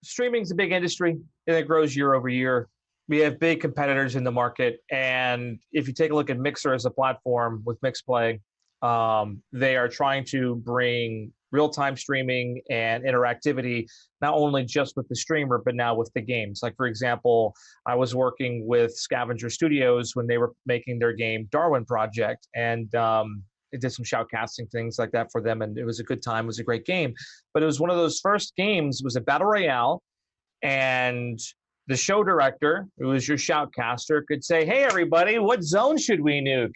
streaming's a big industry and it grows year over year. We have big competitors in the market, and if you take a look at Mixer as a platform with MixPlay, they are trying to bring real-time streaming and interactivity, not only just with the streamer, but now with the games. Like, for example, I was working with Scavenger Studios when they were making their game Darwin Project, and it did some shoutcasting things like that for them, and it was a good time. It was a great game. But it was one of those first games, it was a battle royale, and the show director, who was your shoutcaster, could say, hey, everybody, what zone should we nuke?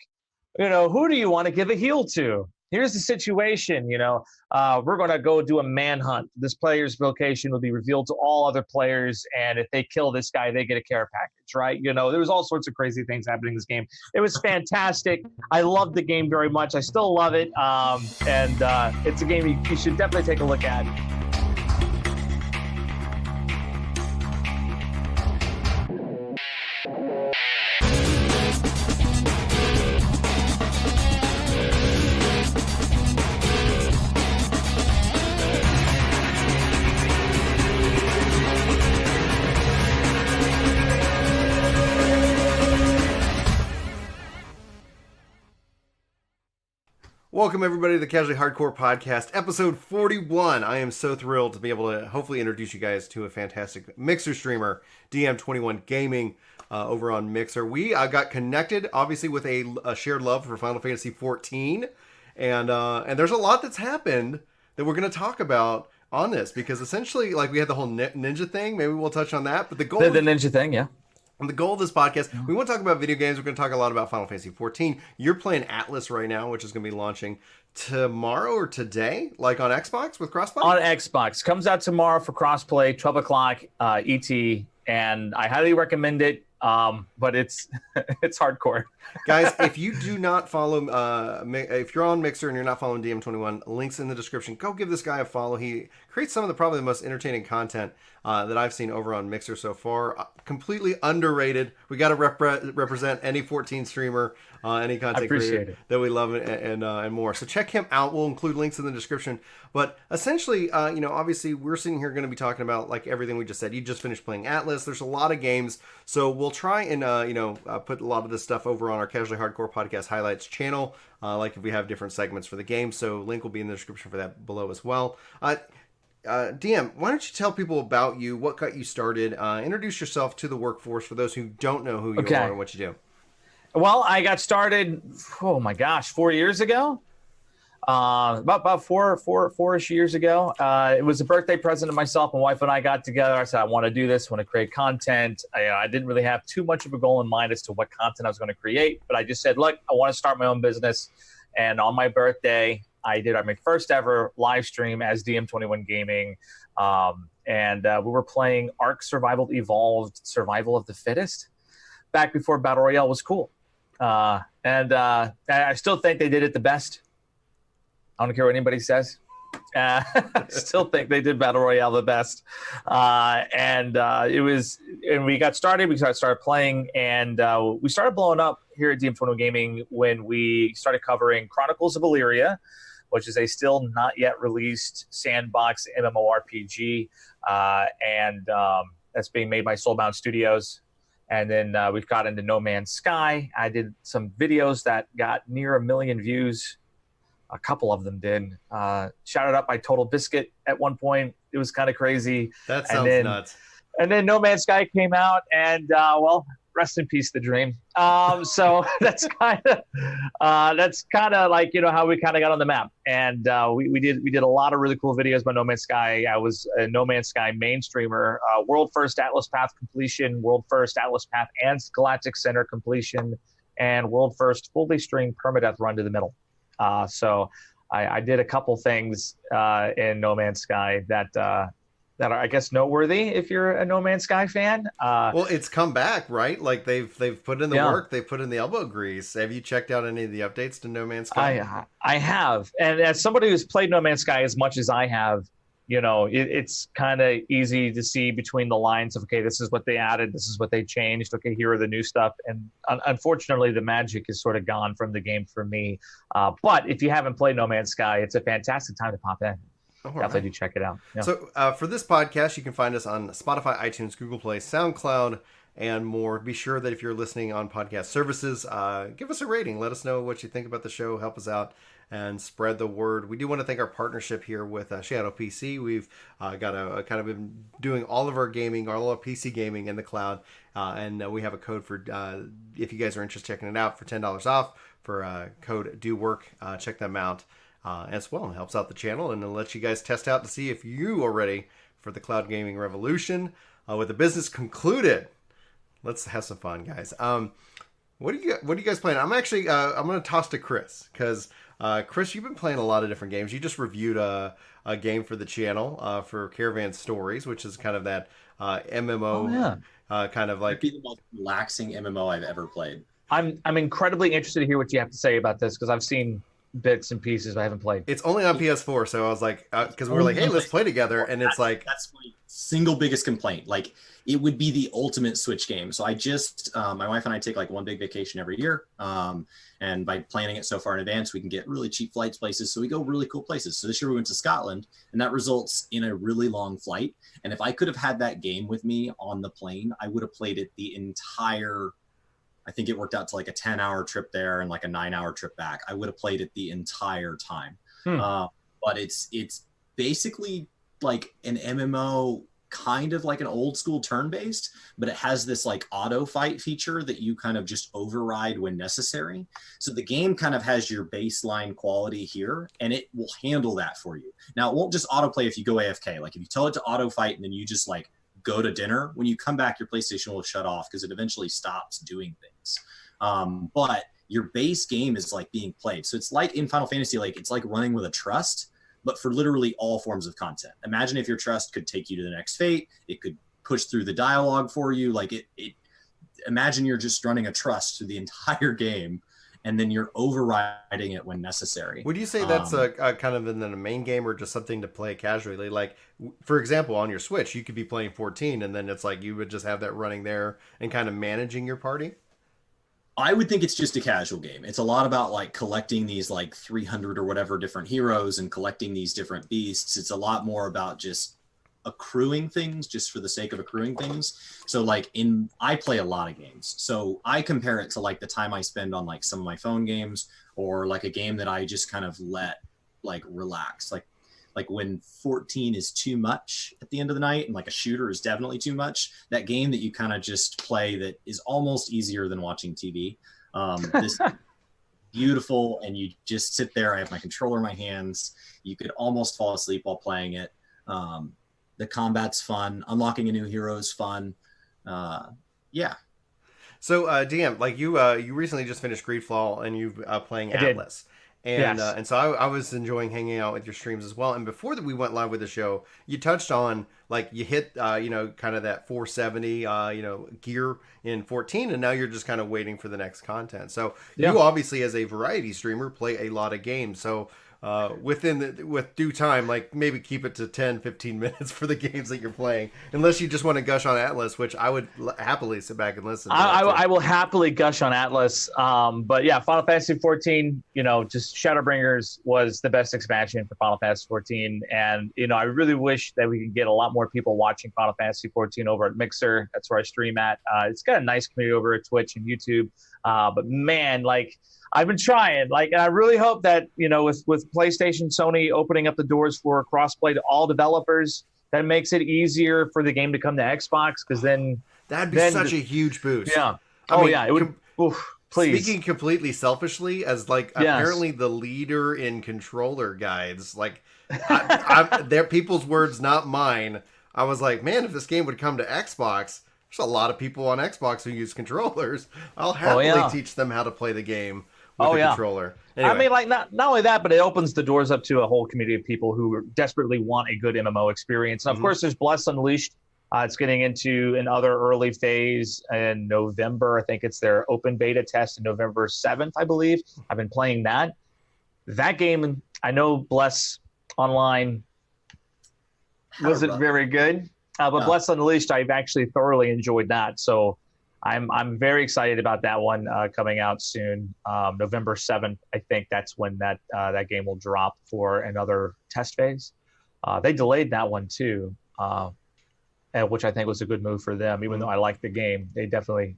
Who do you want to give a heal to? Here's the situation, we're going to go do a manhunt. This player's location will be revealed to all other players, and if they kill this guy, they get a care package, right? There was all sorts of crazy things happening in this game. It was fantastic. I loved the game very much. I still love it, and it's a game you should definitely take a look at. Welcome, everybody, to the Casually Hardcore Podcast, episode 41. I am so thrilled to be able to hopefully introduce you guys to a fantastic Mixer streamer, DM21Gaming, over on Mixer. We got connected, obviously, with a shared love for Final Fantasy XIV, and there's a lot that's happened that we're going to talk about on this, because essentially, like, we had the whole ninja thing. Maybe we'll touch on that, but the goal... The ninja thing, yeah. And the goal of this podcast, we want to talk about video games. We're going to talk a lot about Final Fantasy XIV. You're playing Atlas right now, which is going to be launching tomorrow or today, like on Xbox with crossplay? On Xbox. Comes out tomorrow for crossplay, 12 o'clock ET, and I highly recommend it, but it's it's hardcore. Guys, if you do not follow, if you're on Mixer and you're not following DM21, links in the description. Go give this guy a follow. He creates some of the probably the most entertaining content that I've seen over on Mixer so far. Completely underrated. We got to represent any 14 streamer, any content creator that we love and more. So check him out. We'll include links in the description. But essentially, obviously we're sitting here going to be talking about like everything we just said. You just finished playing Atlas. There's a lot of games, so we'll try and put a lot of this stuff over on our Casually Hardcore Podcast highlights channel. Like if we have different segments for the game, so link will be in the description for that below as well. DM, why don't you tell people about you, what got you started, introduce yourself to the workforce for those who don't know who you are and what you do. Well, I got started, 4 years ago. About four-ish years ago. It was a birthday present to myself. My wife and I got together. I said, I want to do this, I want to create content. I didn't really have too much of a goal in mind as to what content I was going to create, but I just said, look, I want to start my own business. And on my birthday, I did my first ever live stream as DM21Gaming. And we were playing Ark Survival Evolved Survival of the Fittest back before Battle Royale was cool. And I still think they did it the best. I don't care what anybody says. I still think they did Battle Royale the best. And we got started, we started playing, and we started blowing up here at DM21Gaming when we started covering Chronicles of Illyria, which is a still not yet released sandbox MMORPG, and that's being made by Soulbound Studios. And then we've got into No Man's Sky. I did some videos that got near 1 million views. A couple of them did. Shouted up by Total Biscuit at one point. It was kind of crazy. That sounds nuts. And then No Man's Sky came out, and rest in peace, the dream. So that's kind of like how we kind of got on the map. And we did a lot of really cool videos about No Man's Sky. I was a No Man's Sky main streamer, world first Atlas Path completion, world first Atlas Path and Galactic Center completion, and world first fully streamed permadeath run to the middle. So I did a couple things in No Man's Sky that are, I guess, noteworthy if you're a No Man's Sky fan. Well, it's come back, right? Like they've put in the work, they've put in the elbow grease. Have you checked out any of the updates to No Man's Sky? I have, and as somebody who's played No Man's Sky as much as I have, it's kind of easy to see between the lines of, okay, this is what they added, this is what they changed, okay, here are the new stuff. And unfortunately, the magic is sort of gone from the game for me. But if you haven't played No Man's Sky, it's a fantastic time to pop in. definitely do check it out. Yeah. So for this podcast, you can find us on Spotify, iTunes, Google Play, SoundCloud, and more. Be sure that if you're listening on podcast services, give us a rating. Let us know what you think about the show. Help us out and spread the word. We do want to thank our partnership here with Shadow PC. We've got a kind of been doing all of our gaming, all our PC gaming in the cloud, and we have a code for if you guys are interested in checking it out for $10 off for code Do Work. Check them out as well. It helps out the channel and it lets you guys test out to see if you are ready for the cloud gaming revolution. With the business concluded, let's have some fun, guys. What are you guys playing? I'm actually I'm going to toss to Chris because Chris, you've been playing a lot of different games. You just reviewed a game for the channel for Caravan Stories, which is kind of that MMO kind of like. It'd be the most relaxing MMO I've ever played. I'm incredibly interested to hear what you have to say about this because I've seen bits and pieces, but I haven't played. It's only on PS4, so I was like, because we were like, hey, let's play together, and it's like that's my single biggest complaint. Like, it would be the ultimate Switch game. So I just, my wife and I take like one big vacation every year, and by planning it so far in advance, we can get really cheap flights places. So we go really cool places. So this year we went to Scotland, and that results in a really long flight. And if I could have had that game with me on the plane, I would have played it the entire. I think it worked out to like a 10-hour trip there and like a 9-hour trip back. I would have played it the entire time. But it's basically like an MMO, kind of like an old school turn-based, but it has this like auto fight feature that you kind of just override when necessary. So the game kind of has your baseline quality here, and it will handle that for you. Now, it won't just autoplay if you go AFK. Like if you tell it to auto fight and then you just like go to dinner, when you come back, your PlayStation will shut off because it eventually stops doing things. But your base game is like being played. So it's like in Final Fantasy, like it's like running with a trust, but for literally all forms of content. Imagine if your trust could take you to the next fate. It could push through the dialogue for you. Like imagine you're just running a trust through the entire game, and then you're overriding it when necessary. Would you say that's a kind of in the main game or just something to play casually? Like, for example, on your Switch, you could be playing 14, and then it's like you would just have that running there and kind of managing your party? I would think it's just a casual game. It's a lot about like collecting these like 300 or whatever different heroes and collecting these different beasts. It's a lot more about just accruing things just for the sake of accruing things. So like I play a lot of games. So I compare it to like the time I spend on like some of my phone games or like a game that I just kind of let like relax. Like when 14 is too much at the end of the night and like a shooter is definitely too much, that game that you kind of just play that is almost easier than watching TV. This beautiful, and you just sit there. I have my controller in my hands. You could almost fall asleep while playing it. The combat's fun. Unlocking a new hero is fun. Yeah. So DM, like you recently just finished Greedfall and you've playing Atlas. And Yes. And so I was enjoying hanging out with your streams as well. And before that we went live with the show, you touched on like you hit kind of that 470 gear in 14, and now you're just kind of waiting for the next content. So you obviously, as a variety streamer, play a lot of games. So with due time, like maybe keep it to 10-15 minutes for the games that you're playing, unless you just want to gush on Atlas, which I would happily sit back and listen to. I will happily gush on Atlas, but yeah, Final Fantasy XIV, just Shadowbringers was the best expansion for Final Fantasy XIV, and I really wish that we could get a lot more people watching Final Fantasy XIV over at Mixer. That's where I stream at. It's got a nice community over at Twitch and YouTube, but man, like I've been trying, and I really hope that, with PlayStation, Sony opening up the doors for crossplay to all developers, that makes it easier for the game to come to Xbox, because then that'd be such a huge boost. Yeah. I mean, it would. Please. Speaking completely selfishly, as apparently the leader in controller guides, they're people's words, not mine. I was like, man, if this game would come to Xbox, there's a lot of people on Xbox who use controllers. I'll happily teach them how to play the game with a controller. Anyway. I mean, not only that, but it opens the doors up to a whole community of people who desperately want a good MMO experience. And of course, there's Bless Unleashed. It's getting into another early phase in November. I think it's their open beta test in November 7th, I believe. I've been playing that. That game, I know Bless Online wasn't very good, but Bless Unleashed, I've actually thoroughly enjoyed that. So I'm very excited about that one coming out soon. November 7th, I think that's when that game will drop for another test phase. They delayed that one too, which I think was a good move for them. Even though I like the game, they definitely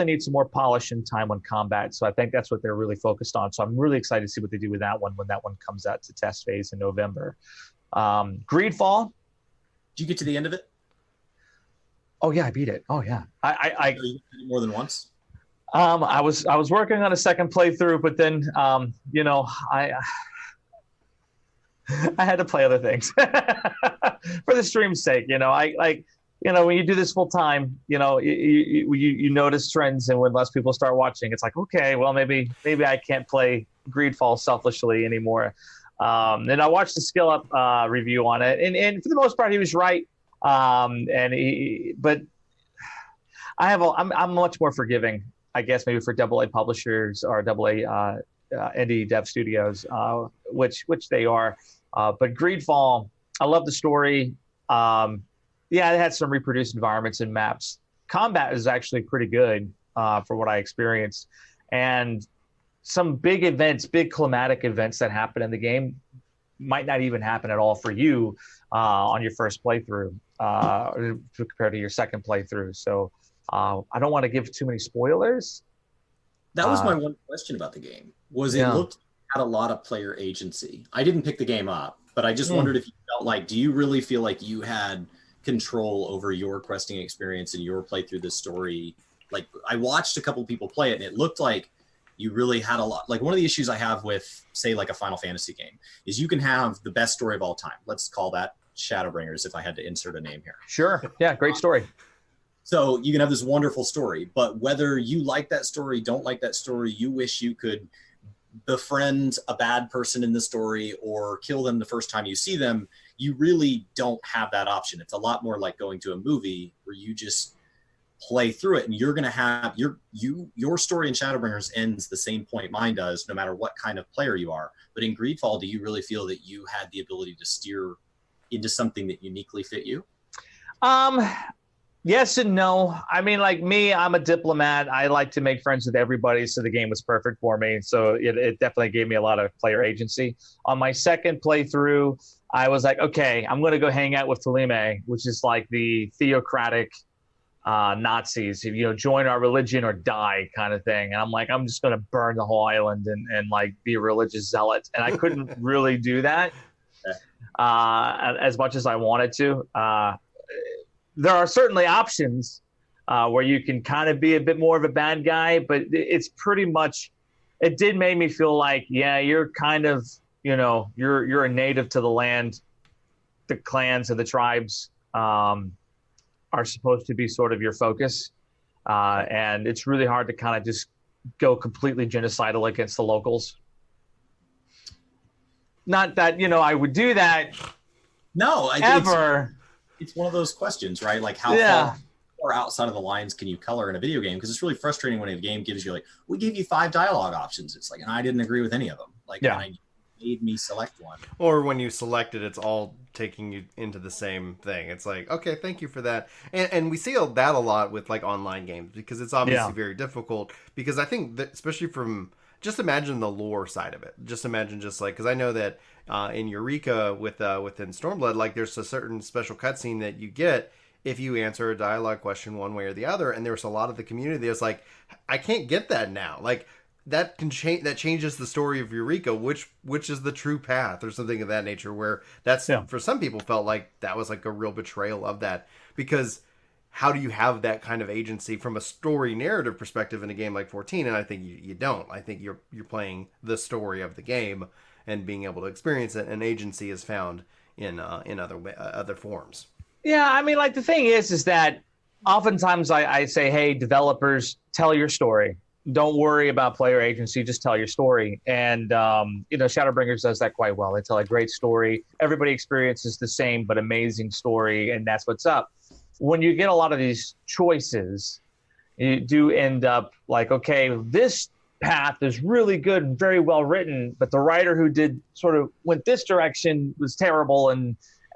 need some more polish and time on combat. So I think that's what they're really focused on. So I'm really excited to see what they do with that one when that one comes out to test phase in November. Greedfall. Did you get to the end of it? Oh yeah, I beat it. Oh yeah, I you did it more than once. I was working on a second playthrough, but then you know, I had to play other things for the stream's sake. You know, when you do this full time, you know, you notice trends, and when less people start watching, it's like, okay, well, maybe I can't play Greedfall selfishly anymore. And I watched the Skill Up review on it, and for the most part, he was right. But I'm much more forgiving, I guess, maybe for AA publishers or AA indie dev studios, which they are. But Greedfall, I love the story. Yeah, it had some reproduced environments and maps. Combat is actually pretty good for what I experienced. And some big events, big climatic events that happen in the game might not even happen at all for you on your first playthrough compared to your second playthrough. So I don't want to give too many spoilers. That was my one question about the game. Was it looked at a lot of player agency? I didn't pick the game up, but I just wondered if you felt like, do you really feel like you had control over your questing experience and your play through the story? Like, I watched a couple people play it, and it looked like you really had a lot. Like, one of the issues I have with, say, like a Final Fantasy game is you can have the best story of all time. Let's call that Shadowbringers, if I had to insert a name here. Sure. Yeah, great story. So you can have this wonderful story, but whether you like that story, don't like that story, you wish you could befriend a bad person in the story or kill them the first time you see them, you really don't have that option. It's a lot more like going to a movie where you just play through it, and you're going to have your story in Shadowbringers ends the same point mine does, no matter what kind of player you are. But in Greedfall, do you really feel that you had the ability to steer into something that uniquely fit you? Yes and no. I mean, like me, I'm a diplomat. I like to make friends with everybody, so the game was perfect for me. So it definitely gave me a lot of player agency. On my second playthrough, I was like, okay, I'm going to go hang out with Talime, which is like the theocratic Nazis, you know, join our religion or die kind of thing. And I'm like, I'm just going to burn the whole island and like be a religious zealot. And I couldn't really do that as much as I wanted to. There are certainly options where you can kind of be a bit more of a bad guy, but it's pretty much, it did make me feel like, yeah, you're kind of, you know, you're a native to the land. The clans and the tribes are supposed to be sort of your focus. And it's really hard to kind of just go completely genocidal against the locals. Not that, you know, I would do that. No, ever. It's one of those questions, right? Like how far outside of the lines can you color in a video game? Because it's really frustrating when a game gives you like, we gave you 5 dialogue options. It's like, and I didn't agree with any of them. Like, and I made me select one. Or when you select it, it's all taking you into the same thing. It's like, okay, thank you for that. And we see that a lot with like online games because it's obviously very difficult. Because I think that, especially from, just imagine the lore side of it. Just imagine just like, because I know that in Eureka within Stormblood, like there's a certain special cutscene that you get if you answer a dialogue question one way or the other. And there's a lot of the community that's like, I can't get that now. Like, that can change. That changes the story of Eureka, which is the true path, or something of that nature. Where that's for some people felt like that was like a real betrayal of that, because how do you have that kind of agency from a story narrative perspective in a game like 14? And I think you don't. I think you're playing the story of the game and being able to experience it. And agency is found in other forms. Yeah, I mean, like the thing is that oftentimes I say, hey, developers, tell your story. Don't worry about player agency. Just tell your story. And, you know, Shadowbringers does that quite well. They tell a great story. Everybody experiences the same but amazing story, and that's what's up. When you get a lot of these choices, you do end up like, okay, this path is really good and very well written, but the writer who did sort of went this direction was terrible.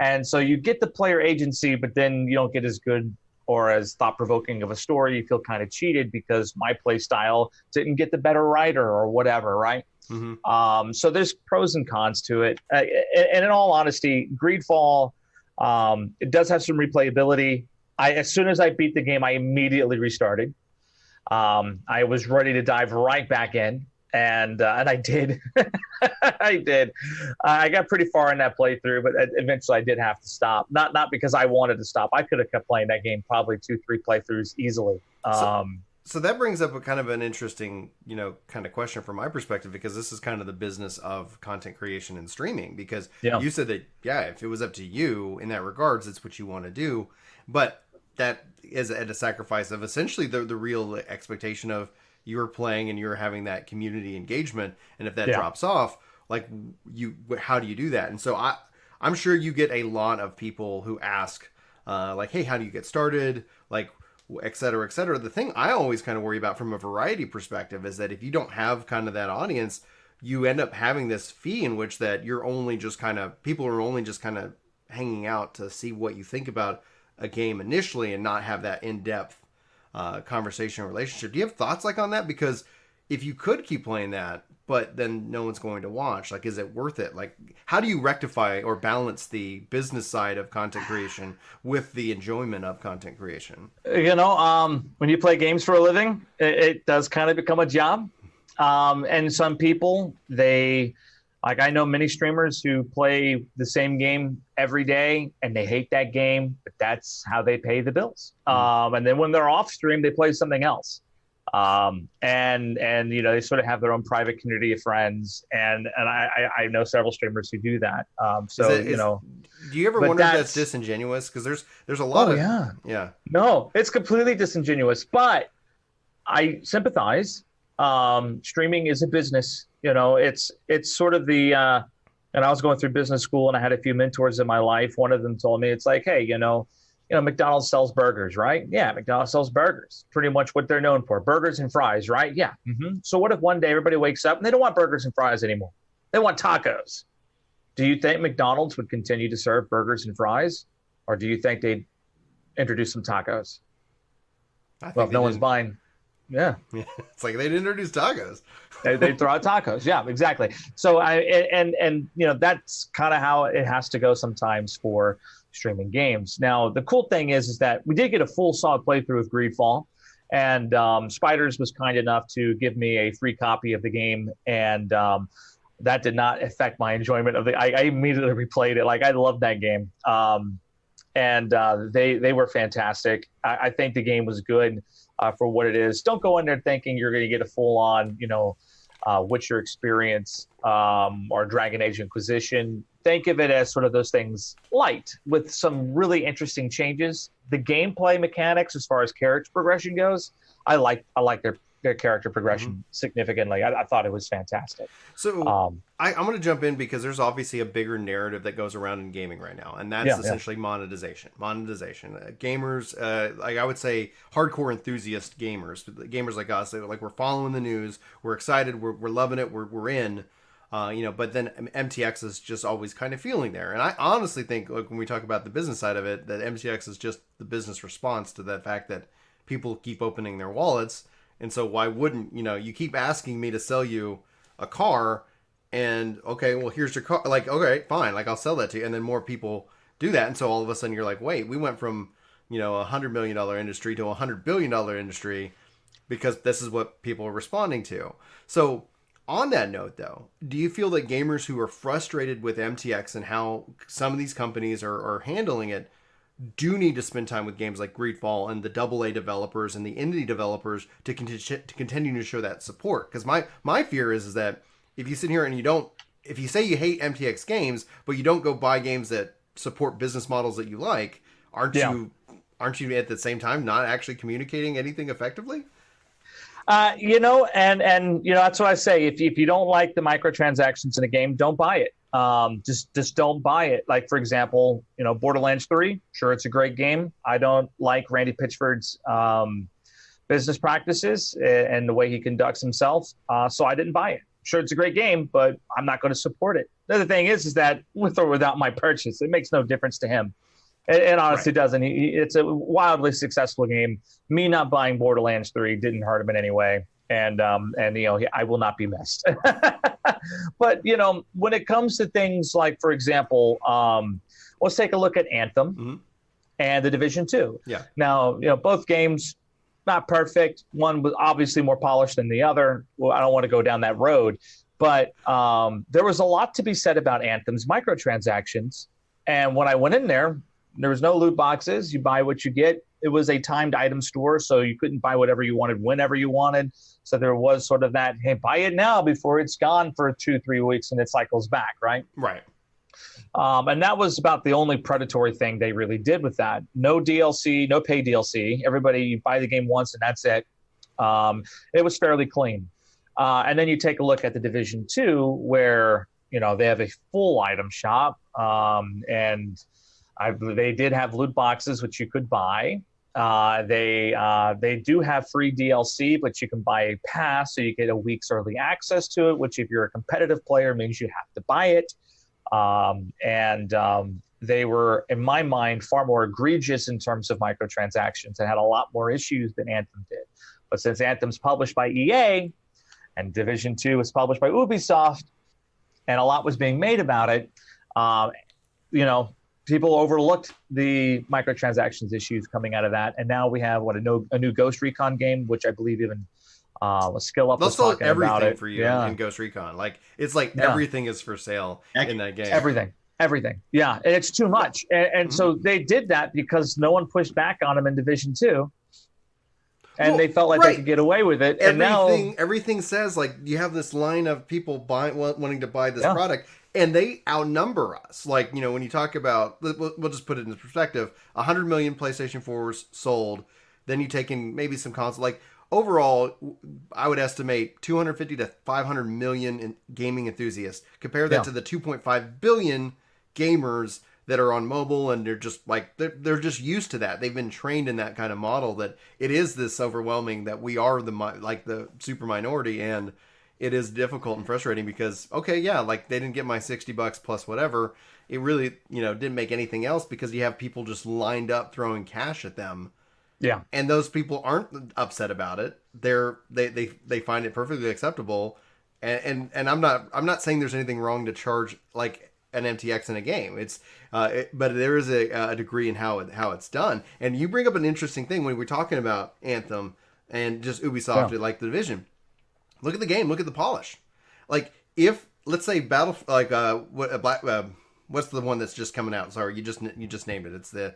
And so you get the player agency, but then you don't get as good or as thought-provoking of a story. You feel kind of cheated because my play style didn't get the better writer or whatever, right? So there's pros and cons to it. And in all honesty, Greedfall, it does have some replayability. As soon as I beat the game, I immediately restarted. I was ready to dive right back in, and I did. I did. I got pretty far in that playthrough, but eventually I did have to stop. Not because I wanted to stop. I could have kept playing that game probably 2-3 playthroughs easily. So that brings up a kind of an interesting, kind of question from my perspective, because this is kind of the business of content creation and streaming. Because you said that, if it was up to you in that regards, it's what you want to do. But that is at a sacrifice of essentially the real expectation of you're playing and you're having that community engagement. And if that drops off, like how do you do that? And so I'm sure you get a lot of people who ask, like, hey, how do you get started? Like, et cetera, et cetera. The thing I always kind of worry about from a variety perspective is that if you don't have kind of that audience, you end up having this fee in which that you're only just kind of, people are only just kind of hanging out to see what you think about a game initially and not have that in-depth conversation or relationship. Do you have thoughts like on that? Because if you could keep playing that, but then no one's going to watch, like, is it worth it? Like, how do you rectify or balance the business side of content creation with the enjoyment of content creation? When you play games for a living, it does kind of become a job. And some people, I know many streamers who play the same game every day and they hate that game, but that's how they pay the bills. And then when they're off stream, they play something else. And they sort of have their own private community of friends, and I know several streamers who do that. Do you ever wonder if that's disingenuous? Because there's a lot of no, it's completely disingenuous, but I sympathize. Streaming is a business. It's sort of the and I was going through business school and I had a few mentors in my life. One of them told me, it's like, hey, McDonald's sells burgers, right? Yeah, McDonald's sells burgers. Pretty much what they're known for. Burgers and fries, right? Yeah. So what if one day everybody wakes up and they don't want burgers and fries anymore? They want tacos. Do you think McDonald's would continue to serve burgers and fries? Or do you think they'd introduce some tacos? Well, if no one's buying... Yeah. It's like they'd introduce tacos. they throw out tacos. Yeah, exactly. So that's kind of how it has to go sometimes for streaming games. Now, the cool thing is that we did get a full solid playthrough of Greedfall, and Spiders was kind enough to give me a free copy of the game, and that did not affect my enjoyment of I immediately replayed it. Like, I loved that game. And they were fantastic. I think the game was good for what it is. Don't go in there thinking you're going to get a full-on, Witcher experience or Dragon Age Inquisition. Think of it as sort of those things light with some really interesting changes. The gameplay mechanics, as far as character progression goes, I like their character progression significantly. I thought it was fantastic. So I'm going to jump in because there's obviously a bigger narrative that goes around in gaming right now, and that's essentially monetization. Gamers, like I would say, hardcore enthusiast gamers like us, like we're following the news, we're excited, we're loving it, we're in. But then MTX is just always kind of feeling there. And I honestly think, like, when we talk about the business side of it, that MTX is just the business response to the fact that people keep opening their wallets. And so why wouldn't, you keep asking me to sell you a car and, okay, well, here's your car. Like, okay, fine. Like, I'll sell that to you. And then more people do that. And so all of a sudden you're like, wait, we went from, $100 million industry to $100 billion industry because this is what people are responding to. So on that note, though, do you feel that gamers who are frustrated with MTX and how some of these companies are handling it do need to spend time with games like Greedfall and the AA developers and the indie developers to continue to show that support? Because my fear is that if you sit here and if you say you hate MTX games, but you don't go buy games that support business models that you like, aren't you at the same time not actually communicating anything effectively? That's what I say. If you don't like the microtransactions in a game, don't buy it. Just don't buy it. Like, for example, Borderlands 3, sure, it's a great game. I don't like Randy Pitchford's business practices and the way he conducts himself. So I didn't buy it. Sure, it's a great game, but I'm not going to support it. The other thing is that with or without my purchase, it makes no difference to him. It honestly doesn't. It's a wildly successful game. Me not buying Borderlands 3 didn't hurt him in any way. and I will not be missed. But when it comes to things like, for example, let's take a look at Anthem and the Division 2. Yeah. Now, both games not perfect. One was obviously more polished than the other. Well, I don't want to go down that road, but there was a lot to be said about Anthem's microtransactions. And when I went in there was no loot boxes. You buy what you get. It was a timed item store, so you couldn't buy whatever you wanted whenever you wanted. So there was sort of that, hey, buy it now before it's gone for 2-3 weeks and it cycles back, right? Right. And that was about the only predatory thing they really did with that. No DLC, no paid DLC. Everybody, you buy the game once and that's it. It was fairly clean. And then you take a look at the Division 2 where, they have a full item shop. And they did have loot boxes, which you could buy. They do have free DLC, but you can buy a pass, so you get a week's early access to it, which if you're a competitive player means you have to buy it. They were, in my mind, far more egregious in terms of microtransactions and had a lot more issues than Anthem did. But since Anthem's published by EA and Division 2 was published by Ubisoft and a lot was being made about it, people overlooked the microtransactions issues coming out of that. And now we have a new Ghost Recon game, which I believe even Skill Up was talking about it. For you in Ghost Recon. Like it's like everything is for sale in that game. Everything. Yeah, and it's too much. And so they did that because no one pushed back on them in Division 2. And they felt like they could get away with it. Everything says like you have this line of people wanting to buy this product, and they outnumber us. Like, when you talk about, we'll just put it into perspective, 100 million PlayStation 4s sold. Then you take in maybe some console. Like overall, I would estimate 250 to 500 million gaming enthusiasts. Compare that to the 2.5 billion gamers that are on mobile, and they're just like they're just used to that. They've been trained in that kind of model that it is this overwhelming that we are the super minority, and it is difficult and frustrating because they didn't get my $60 plus whatever. It really didn't make anything else because you have people just lined up throwing cash at them. Yeah, and those people aren't upset about it. They find it perfectly acceptable, and I'm not saying there's anything wrong to charge like an MTX in a game. It's but there is a degree in how it's done. And you bring up an interesting thing when we're talking about Anthem and just Ubisoft like the Division. Look at the game. Look at the polish. Like if let's say what's the one that's just coming out? Sorry, you just named it.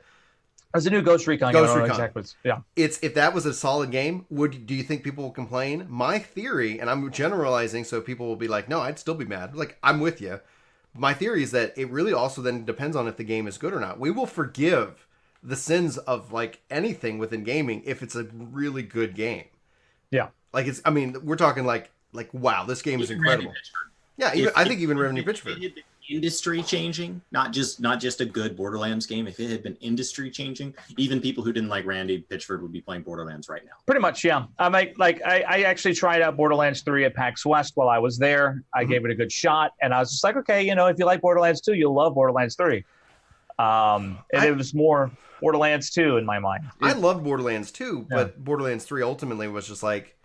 There's a new Ghost Recon. Exactly. Yeah. If that was a solid game, do you think people will complain? My theory, and I'm generalizing, so people will be like, no, I'd still be mad. Like I'm with you. My theory is that it really also then depends on if the game is good or not. We will forgive the sins of like anything within gaming if it's a really good game. Yeah. Like we're talking like wow, this game is incredible. Yeah, I think even Revenue Pitchford. Industry changing, not just a good Borderlands game. If it had been industry changing, even people who didn't like Randy Pitchford would be playing Borderlands right now. Pretty much, yeah. I actually tried out Borderlands 3 at PAX West while I was there. I gave it a good shot, and I was just like, okay, if you like Borderlands 2, you'll love Borderlands 3. It was more Borderlands 2 in my mind. I loved Borderlands 2, but Borderlands 3 ultimately was just like,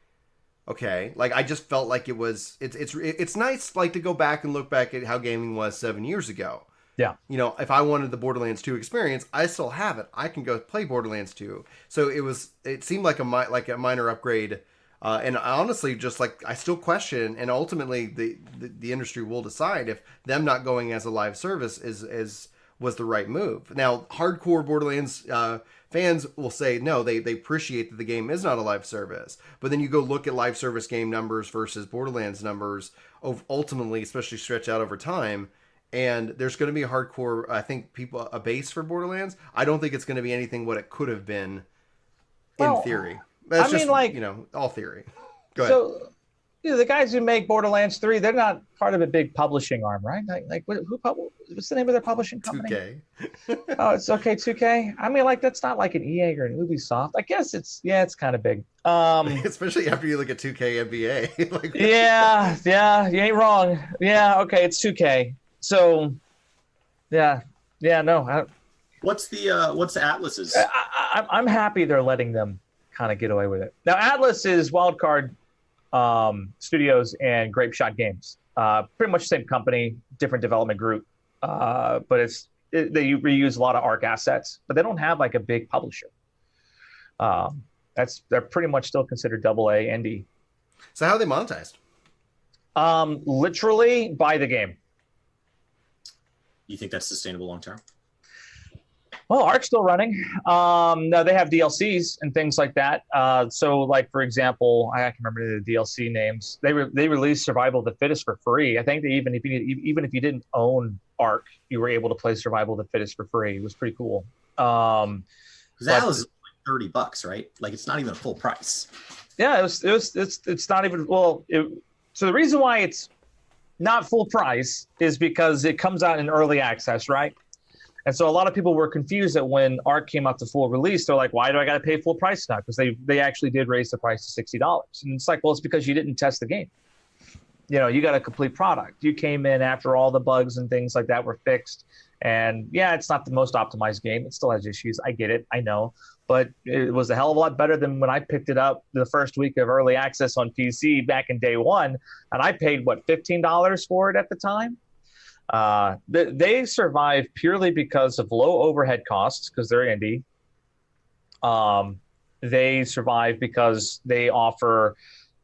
okay, like I just felt like it was. It's nice like to go back and look back at how gaming was 7 years ago. Yeah. If I wanted the Borderlands 2 experience, I still have it. I can go play Borderlands 2. So it seemed like a minor upgrade. And honestly, just like I still question, and ultimately the industry will decide if them not going as a live service was the right move. Now, hardcore Borderlands fans will say no, they appreciate that the game is not a live service. But then you go look at live service game numbers versus Borderlands numbers, ultimately, especially stretched out over time. And there's going to be a hardcore, I think, a base for Borderlands. I don't think it's going to be anything what it could have been in theory. That's all theory. Go ahead. So, the guys who make Borderlands 3, they're not part of a big publishing arm, right? What's the name of their publishing company? 2K. Oh, it's okay, 2K. That's not like an EA or an Ubisoft. I guess it's kind of big. Especially after you look at 2K NBA. Yeah, you ain't wrong. Yeah, okay, it's 2K. So, no. What's the Atlas's? I'm happy they're letting them kind of get away with it. Now, Atlas is wildcard Studios and Grape Shot Games. Pretty much the same company, different development group, but they reuse a lot of ARC assets, but they don't have like a big publisher. They're pretty much still considered AA indie. So how are they monetized? Literally by the game. You think that's sustainable long term? Well, ARC's still running. No, they have DLCs and things like that. So, like for example, I can remember the DLC names. They released Survival of the Fittest for free. I think they even if you didn't own ARC, you were able to play Survival of the Fittest for free. It was pretty cool. That was like $30, right? Like it's not even a full price. Yeah, it's not even so the reason why it's not full price is because it comes out in early access, right? And so a lot of people were confused that when ARC came out to full release, they're like, why do I got to pay full price now? Because they actually did raise the price to $60. And it's like, well, it's because you didn't test the game. You got a complete product. You came in after all the bugs and things like that were fixed. And yeah, it's not the most optimized game. It still has issues. I get it. I know. But it was a hell of a lot better than when I picked it up the first week of early access on PC back in day one. And I paid, $15 for it at the time? They survive purely because of low overhead costs because they're indie. They survive because they offer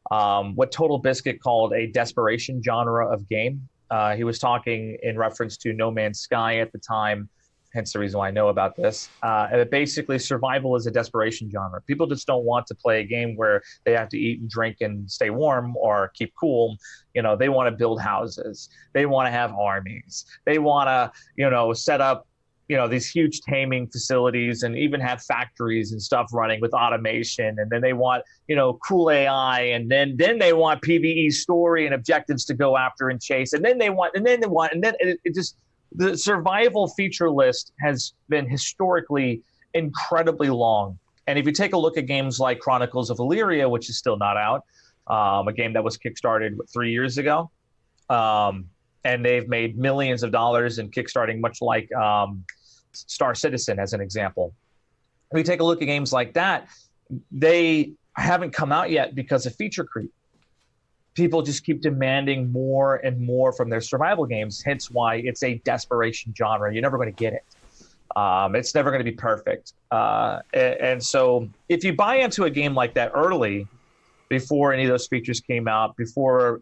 what Total Biscuit called a desperation genre of game. He was talking in reference to No Man's Sky at the time, hence the reason why I know about this. And basically, survival is a desperation genre. People just don't want to play a game where they have to eat and drink and stay warm or keep cool. They want to build houses. They want to have armies. They want to, set up, these huge taming facilities and even have factories and stuff running with automation. And then they want, cool AI. And then they want PvE story and objectives to go after and chase. And then it just, the survival feature list has been historically incredibly long. And if you take a look at games like Chronicles of Illyria, which is still not out, a game that was kickstarted 3 years ago, and they've made millions of dollars in kickstarting, much like Star Citizen as an example. If you take a look at games like that, they haven't come out yet because of feature creep. People just keep demanding more and more from their survival games, hence why it's a desperation genre. You're never going to get it. It's never going to be perfect. And so if you buy into a game like that early, before any of those features came out, before,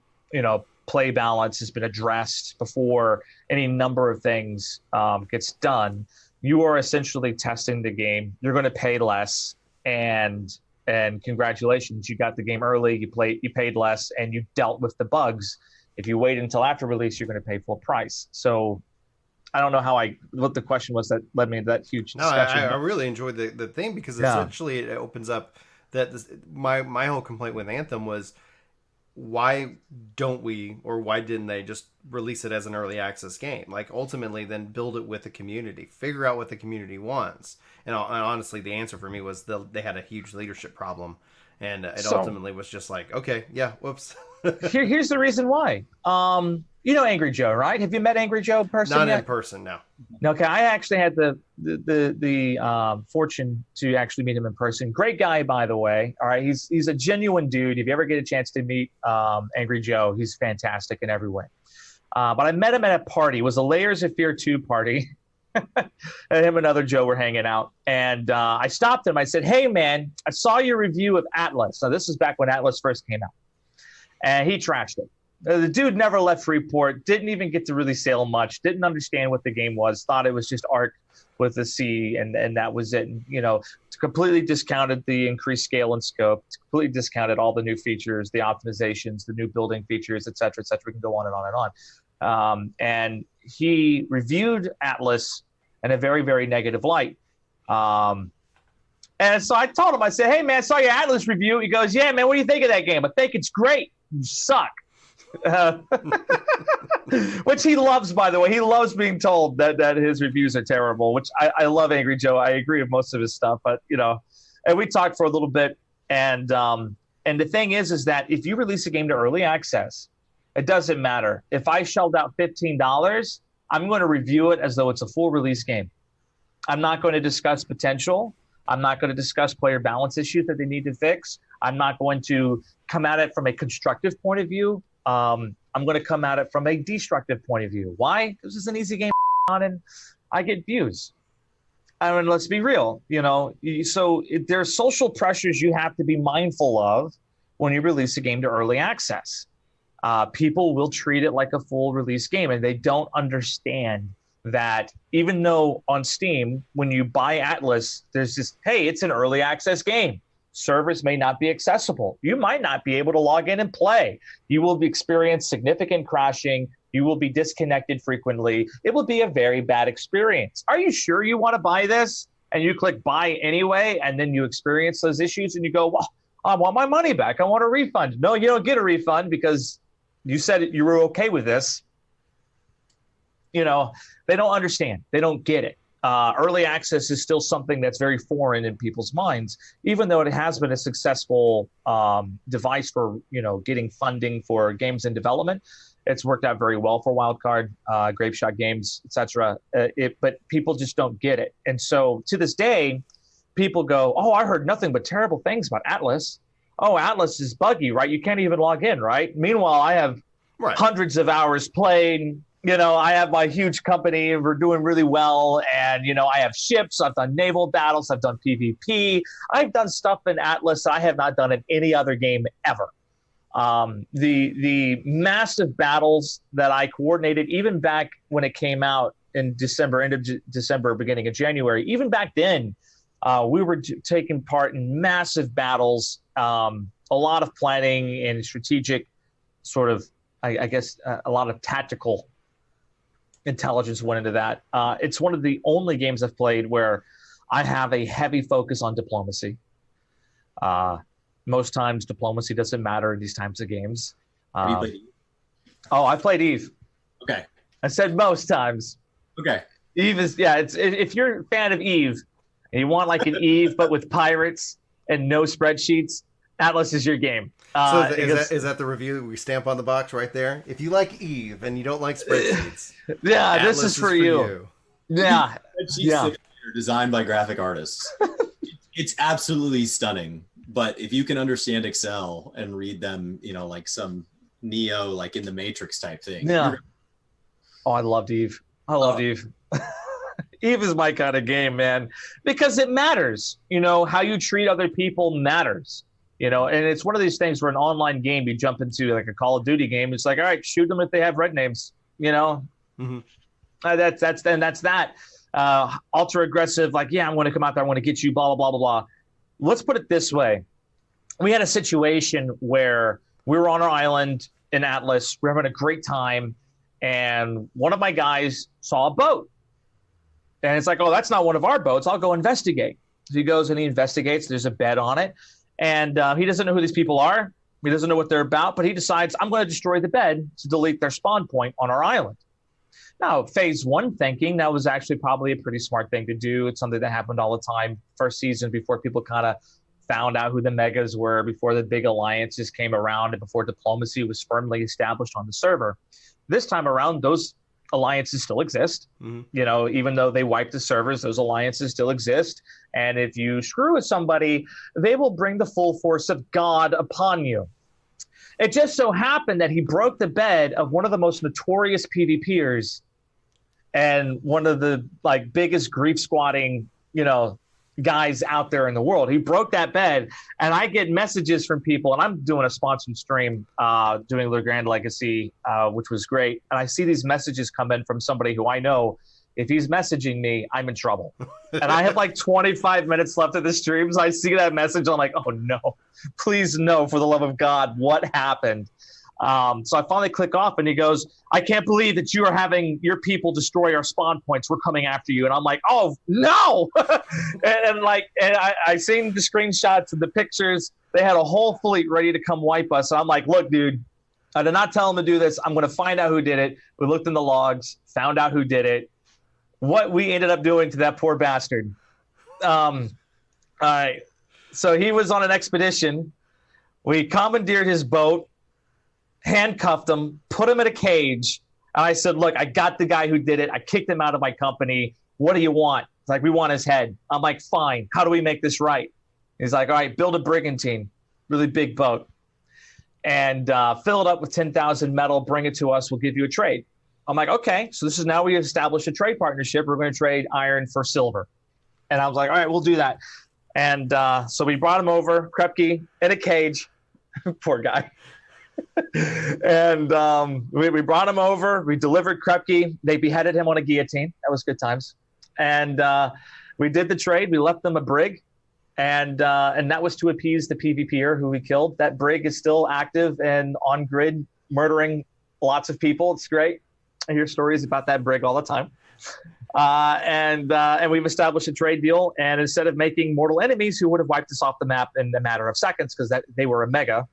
play balance has been addressed, before any number of things gets done, you are essentially testing the game. You're going to pay less, and congratulations, you got the game early, you paid less, and you dealt with the bugs. If you wait until after release, you're going to pay full price. So I don't know what the question was that led me to that huge discussion. I really enjoyed the thing because essentially it opens up that my whole complaint with Anthem was, why didn't they just release it as an early access game? Like, ultimately then build it with the community, figure out what the community wants. And honestly, the answer for me was they had a huge leadership problem, and it ultimately was just like, okay, yeah, whoops. Here's the reason why. Angry Joe, right? Have you met Angry Joe in person? Not in person, no. Okay, I actually had the fortune to actually meet him in person. Great guy, by the way. All right, he's a genuine dude. If you ever get a chance to meet Angry Joe, he's fantastic in every way. But I met him at a party. It was a Layers of Fear 2 party. And him and other Joe were hanging out. And I stopped him. I said, hey, man, I saw your review of Atlas. Now, this was back when Atlas first came out. And he trashed it. The dude never left Freeport, didn't even get to really sail much, didn't understand what the game was, thought it was just art with a C, and that was it. And, completely discounted the increased scale and scope, completely discounted all the new features, the optimizations, the new building features, et cetera, et cetera. We can go on and on and on. And he reviewed Atlas in a very, very negative light. And so I told him, I said, hey, man, I saw your Atlas review. He goes, yeah, man, what do you think of that game? I think it's great. You suck. Which he loves, by the way. He loves being told that his reviews are terrible, which I love Angry Joe. I agree with most of his stuff, but and we talked for a little bit, and the thing is that if you release a game to early access, it doesn't matter. If I shelled out $15, I'm going to review it as though it's a full release game. I'm not going to discuss potential. I'm not going to discuss player balance issues that they need to fix. I'm not going to come at it from a constructive point of view. I'm going to come at it from a destructive point of view. Why? Because it's an easy game on and I get views. I mean, let's be real, there's social pressures you have to be mindful of when you release a game to early access. People will treat it like a full release game, and they don't understand that even though on Steam, when you buy Atlas, there's this, hey, it's an early access game. Servers may not be accessible. You might not be able to log in and play. You will experience significant crashing. You will be disconnected frequently. It will be a very bad experience. Are you sure you want to buy this? And you click buy anyway, and then you experience those issues, and you go, well, I want my money back. I want a refund. No, you don't get a refund because you said you were okay with this. They don't understand. They don't get it. Early access is still something that's very foreign in people's minds, even though it has been a successful device for, getting funding for games in development. It's worked out very well for Wildcard, Grapeshot Games, etc. But people just don't get it. And so to this day, people go, oh, I heard nothing but terrible things about Atlas. Oh, Atlas is buggy, right? You can't even log in, right? Meanwhile, I have hundreds of hours played. I have my huge company. We're doing really well. And, I have ships. I've done naval battles. I've done PvP. I've done stuff in Atlas I have not done in any other game ever. The massive battles that I coordinated, even back when it came out in December, end of December, beginning of January, even back then, we were taking part in massive battles, a lot of planning and strategic sort of, I guess, a lot of tactical intelligence went into that. It's one of the only games I've played where I have a heavy focus on diplomacy. Most times diplomacy doesn't matter in these types of games. Have you played Eve? Oh, I played Eve. Okay. I said most times. Okay. Eve is, if you're a fan of Eve and you want like an Eve but with pirates and no spreadsheets, Atlas is your game. So is that the review we stamp on the box right there? If you like Eve and you don't like spreadsheets, yeah, Atlas this is for you. Yeah. Spreadsheets are designed by graphic artists. It's absolutely stunning. But if you can understand Excel and read them, like some Neo, like in the Matrix type thing. Yeah. Oh, I loved Eve. I loved Eve. Eve is my kind of game, man, because it matters. How you treat other people matters. And it's one of these things where an online game, you jump into like a Call of Duty game. It's like, all right, shoot them if they have red names, Mm-hmm. That's that. Ultra aggressive, like, yeah, I'm going to come out there. I want to get you, blah, blah, blah, blah, blah. Let's put it this way. We had a situation where we were on our island in Atlas. We were having a great time. And one of my guys saw a boat. And it's like, oh, that's not one of our boats. I'll go investigate. So he goes and he investigates. There's a bed on it. And he doesn't know who these people are. He doesn't know what they're about. But he decides, I'm going to destroy the bed to delete their spawn point on our island. Now, phase one thinking, that was actually probably a pretty smart thing to do. It's something that happened all the time first season before people kind of found out who the megas were, before the big alliances came around, and before diplomacy was firmly established on the server. This time around, those alliances still exist. Mm-hmm. Even though they wiped the servers, those alliances still exist. And if you screw with somebody, they will bring the full force of God upon you. It just so happened that he broke the bed of one of the most notorious PvPers and one of the biggest grief squatting, guys out there in the world. He broke that bed, and I get messages from people, and I'm doing a sponsored stream, doing Le Grand Legacy, which was great. And I see these messages come in from somebody who I know. If he's messaging me, I'm in trouble. And I have 25 minutes left of the stream. So I see that message. I'm like, oh no, please no, for the love of God, what happened? So I finally click off, and he goes, I can't believe that you are having your people destroy our spawn points. We're coming after you. And I'm like, oh no. and I seen the screenshots and the pictures. They had a whole fleet ready to come wipe us. And I'm like, look, dude, I did not tell him to do this. I'm going to find out who did it. We looked in the logs, found out who did it. What we ended up doing to that poor bastard. All right. So he was on an expedition. We commandeered his boat, handcuffed him, put him in a cage. And I said, look, I got the guy who did it. I kicked him out of my company. What do you want? It's like, we want his head. I'm like, fine. How do we make this right? He's like, all right, build a brigantine. really big boat, and fill it up with 10,000 metal, bring it to us, we'll give you a trade. I'm like, okay, so this is now we established a trade partnership. We're going to trade iron for silver. And I was like, all right, we'll do that. And so we brought him over, Krepke, in a cage. Poor guy. And we brought him over. We delivered Krepke. They beheaded him on a guillotine. That was good times. And we did the trade. We left them a brig. And that was to appease the PvPer who we killed. That brig is still active and on grid, murdering lots of people. It's great. I hear stories about that brig all the time. And we've established a trade deal. And instead of making mortal enemies who would have wiped us off the map in a matter of seconds, because they were a mega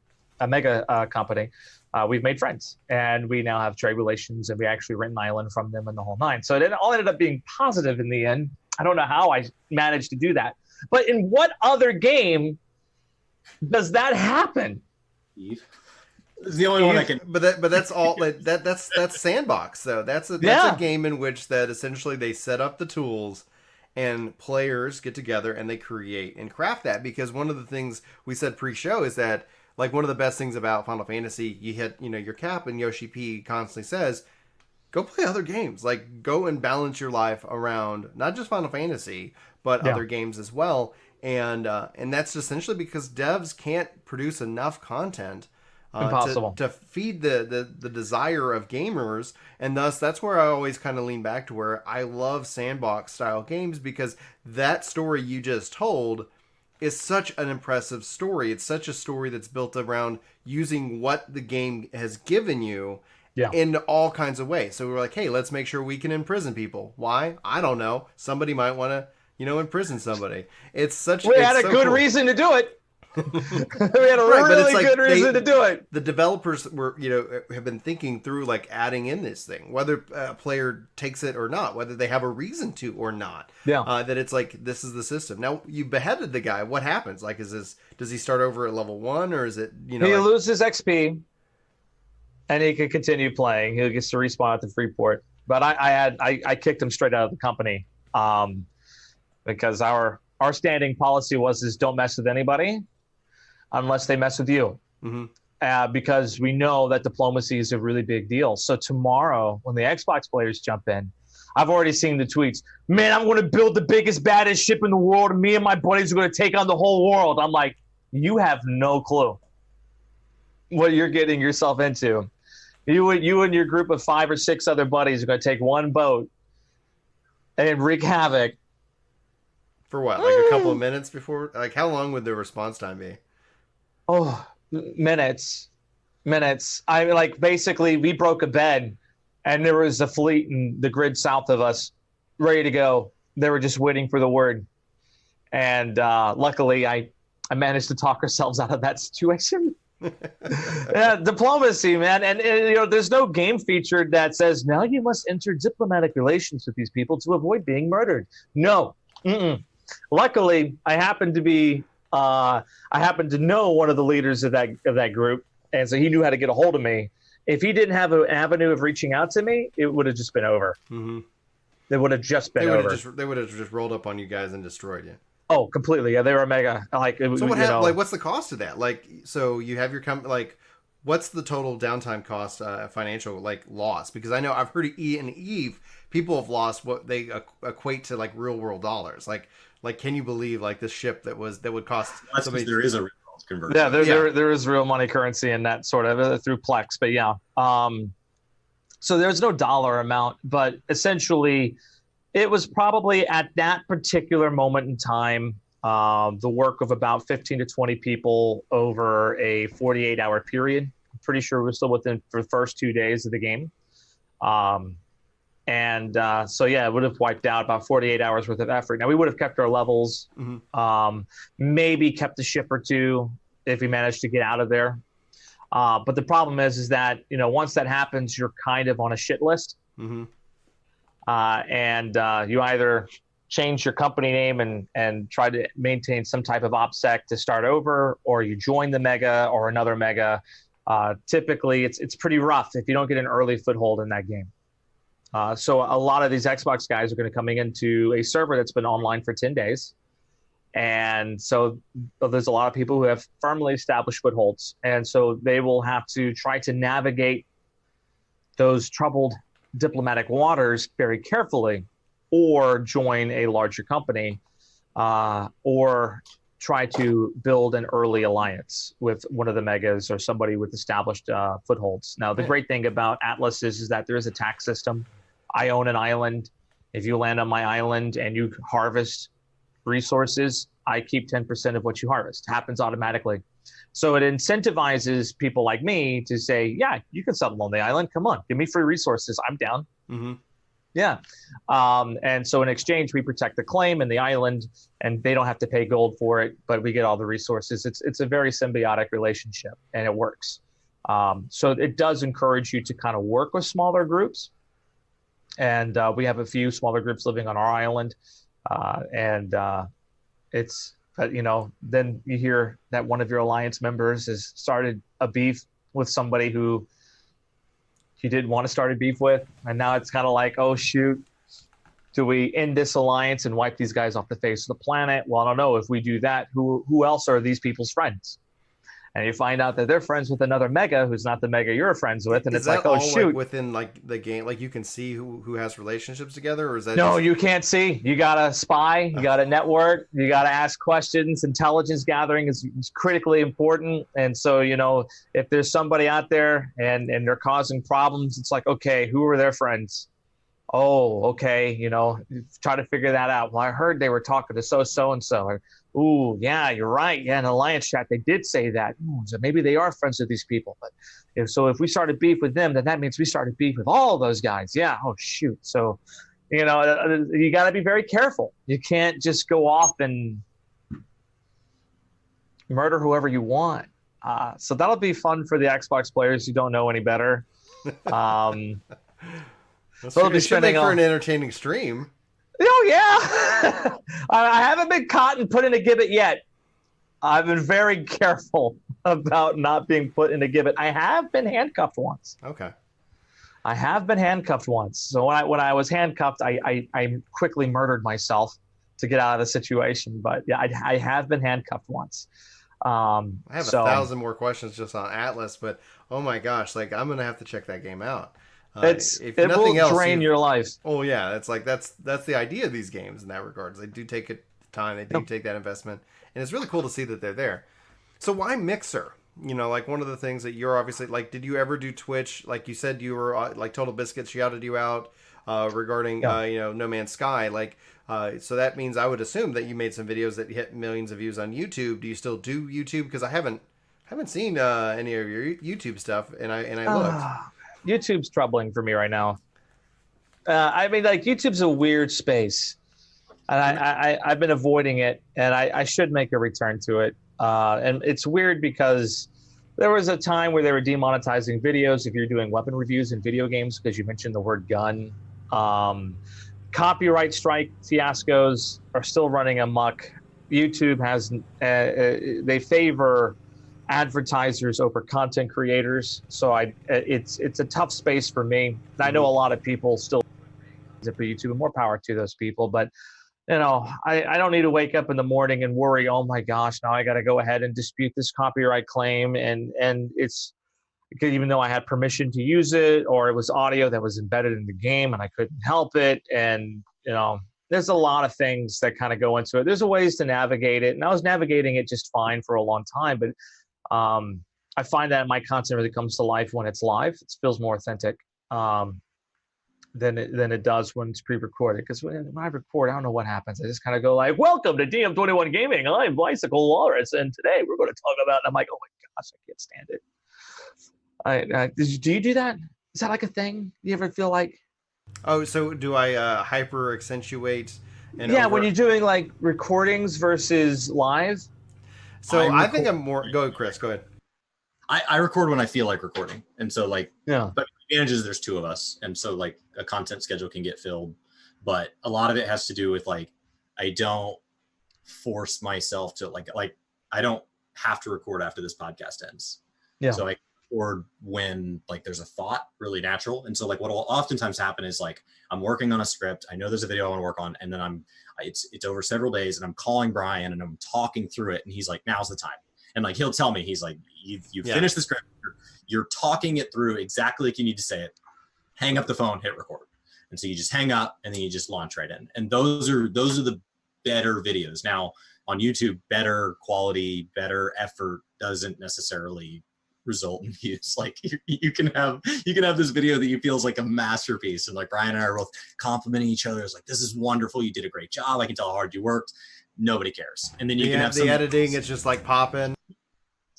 company, we've made friends. And we now have trade relations, and we actually rent an island from them and the whole nine. So it all ended up being positive in the end. I don't know how I managed to do that. But in what other game does that happen? Eve. It's the only one I can. But that's all. That's Sandbox though. That's a game in which that essentially they set up the tools, and players get together and they create and craft that. Because one of the things we said pre-show is that like one of the best things about Final Fantasy, you hit your cap, and Yoshi P constantly says, go play other games. Like go and balance your life around not just Final Fantasy but other games as well. And that's essentially because devs can't produce enough content. Impossible to feed the desire of gamers, and thus that's where I always kind of lean back to where I love sandbox style games, because that story you just told is such an impressive story. It's such a story that's built around using what the game has given you in all kinds of ways. So we're like, hey, let's make sure we can imprison people. Why? I don't know. Somebody might want to imprison somebody. We had a good reason to do it. We had a really good reason to do it. The developers were, have been thinking through like adding in this thing, whether a player takes it or not, whether they have a reason to or not. Yeah. That it's like, this is the system. Now you beheaded the guy. What happens? Like, does he start over at level 1, or is it, he loses XP and he can continue playing. He gets to respawn at the Freeport. But I kicked him straight out of the company because our standing policy was don't mess with anybody unless they mess with you. Mm-hmm. Because we know that diplomacy is a really big deal. So tomorrow, when the Xbox players jump in, I've already seen the tweets. Man, I'm going to build the biggest, baddest ship in the world, and me and my buddies are going to take on the whole world. I'm like, you have no clue what you're getting yourself into. You and your group of 5 or 6 other buddies are going to take one boat and wreak havoc. For what? Like a couple of minutes before? Like, how long would the response time be? Oh, minutes. Basically, we broke a bed, and there was a fleet in the grid south of us ready to go. They were just waiting for the word. And luckily, I managed to talk ourselves out of that situation. Yeah, diplomacy, man. And there's no game feature that says, now you must enter diplomatic relations with these people to avoid being murdered. No. Mm-mm. Luckily, I happen to know one of the leaders of that group, and so he knew how to get a hold of me. If he didn't have an avenue of reaching out to me, it would have just been over. Mm-hmm. It would have just been over. They would have just rolled up on you guys and destroyed you. Oh, completely. Yeah, they were mega. So what happened? Like, what's the cost of that? Like, so you have your what's the total downtime cost, financial loss? Because I know I've heard in Eve, people have lost what they equate to like real world dollars. Like, can you believe this ship that would cost? There is a real conversion. Yeah, there is real money currency in that sort of through Plex, but yeah. So there's no dollar amount, but essentially, it was probably at that particular moment in time, the work of about 15 to 20 people over a 48-hour period. I'm pretty sure we're still within for the first 2 days of the game. So it would have wiped out about 48 hours worth of effort. Now we would have kept our levels, maybe kept a ship or two if we managed to get out of there. But the problem is that, once that happens, you're kind of on a shit list. Mm-hmm. You either change your company name and try to maintain some type of OPSEC to start over, or you join the mega or another mega. Typically, it's pretty rough if you don't get an early foothold in that game. So a lot of these Xbox guys are going to coming into a server that's been online for 10 days. And so there's a lot of people who have firmly established footholds. And so they will have to try to navigate those troubled diplomatic waters very carefully, or join a larger company, or try to build an early alliance with one of the megas or somebody with established footholds. Now, the great thing about Atlas is that there is a tax system. I own an island. If you land on my island and you harvest resources, I keep 10% of what you harvest. It happens automatically. So it incentivizes people like me to say, yeah, you can settle on the island. Come on, give me free resources. I'm down. Mm-hmm. Yeah. And so in exchange, we protect the claim and the island, and they don't have to pay gold for it, but we get all the resources. It's a very symbiotic relationship, and it works. So it does encourage you to kind of work with smaller groups. And we have a few smaller groups living on our island. It's, you know, then you hear that one of your alliance members has started a beef with somebody who he didn't want to start a beef with, and now it's kind of like, oh shoot, do we end this alliance and wipe these guys off the face of the planet? Well, I don't know. If we do that, who else are these people's friends? And you find out that they're friends with another mega who's not the mega you're friends with, and it's like, oh shoot. Like within like the game, like you can see who has relationships together, or is that no? You can't see. You gotta spy. You gotta network. You gotta ask questions. Intelligence gathering is critically important. And so, you know, if there's somebody out there and they're causing problems, it's like, okay, who are their friends? Oh, okay, you know, try to figure that out. Well, I heard they were talking to so and so. Ooh, yeah, you're right. Yeah, in Alliance chat, they did say that. Ooh, so maybe they are friends with these people. But if we started beef with them, then that means we started beef with all those guys. Yeah. Oh, shoot. So, you know, you got to be very careful. You can't just go off and murder whoever you want. So that'll be fun for the Xbox players who don't know any better. So it should make for an entertaining stream. Oh, yeah. I haven't been caught and put in a gibbet yet. I've been very careful about not being put in a gibbet. I have been handcuffed once. Okay. I have been handcuffed once. So when I was handcuffed, I quickly murdered myself to get out of the situation. But yeah, I have been handcuffed once. I have 1,000 more questions just on Atlas, but oh my gosh, like I'm going to have to check that game out. It will drain your life. Oh yeah, it's like that's the idea of these games in that regards. They do take it time, they do take that investment, and it's really cool to see that they're there. So why Mixer? You know, like one of the things that you're obviously like, did you ever do Twitch? Like you said, you were like Total Biscuit shouted you out regarding you know, No Man's Sky. Like so that means I would assume that you made some videos that hit millions of views on YouTube. Do you still do YouTube? Because I haven't seen any of your YouTube stuff, and I looked. YouTube's troubling for me right now. I mean, like, YouTube's a weird space, and I've been avoiding it, and I should make a return to it. And it's weird because there was a time where they were demonetizing videos if you're doing weapon reviews in video games because you mentioned the word gun. Copyright strike fiascos are still running amok. YouTube has they favor advertisers over content creators, so it's a tough space for me. I know a lot of people still use it for YouTube, and more power to those people, but you know, I don't need to wake up in the morning and worry, oh my gosh, now I got to go ahead and dispute this copyright claim, and it's because even though I had permission to use it, or it was audio that was embedded in the game and I couldn't help it, and you know, there's a lot of things that kind of go into it. There's a ways to navigate it, and I was navigating it just fine for a long time, but I find that my content really comes to life when it's live. It feels more authentic than it does when it's pre-recorded. Because when I record, I don't know what happens. I just kind of go like, "Welcome to DM21Gaming. I'm Bicycle Walrus, and today we're going to talk about." And I'm like, "Oh my gosh, I can't stand it." Do you do that? Is that like a thing? You ever feel like? Oh, so do I hyper accentuate? And when you're doing like recordings versus live. So I think I'm more. Go ahead, Chris. Go ahead. I record when I feel like recording, and so like yeah. But the advantage is there's two of us, and so like a content schedule can get filled. But a lot of it has to do with like I don't force myself to like I don't have to record after this podcast ends. Yeah. So I or when like there's a thought really natural. And so like what will oftentimes happen is like I'm working on a script, I know there's a video I want to work on, and then it's over several days and I'm calling Brian and I'm talking through it and he's like, now's the time. And like he'll tell me, he's like, you finished the script, you're talking it through exactly like you need to say it, hang up the phone, hit record. And so you just hang up and then you just launch right in. And those are the better videos. Now on YouTube, better quality, better effort doesn't necessarily result in views. Like you can have this video that you feel is like a masterpiece, and like Brian and I are both complimenting each other. It's like, this is wonderful, you did a great job, I can tell how hard you worked. Nobody cares. And then you can have the editing, it's just like popping.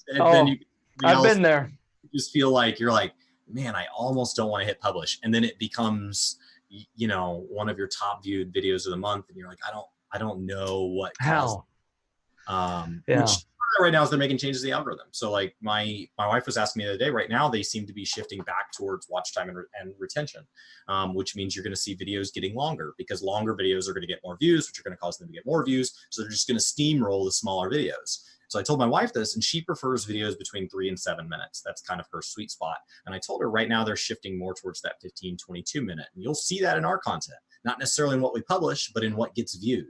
And then I've been there. You just feel like you're like, man, I almost don't want to hit publish, and then it becomes, you know, one of your top viewed videos of the month, and you're like, I don't know what hell. Which right now is they're making changes to the algorithm. So like my wife was asking me the other day, right now they seem to be shifting back towards watch time and retention, which means you're going to see videos getting longer, because longer videos are going to get more views, which are going to cause them to get more views. So they're just going to steamroll the smaller videos. So I told my wife this, and she prefers videos between 3 and 7 minutes. That's kind of her sweet spot. And I told her right now they're shifting more towards that 15, 22 minute. And you'll see that in our content, not necessarily in what we publish, but in what gets viewed.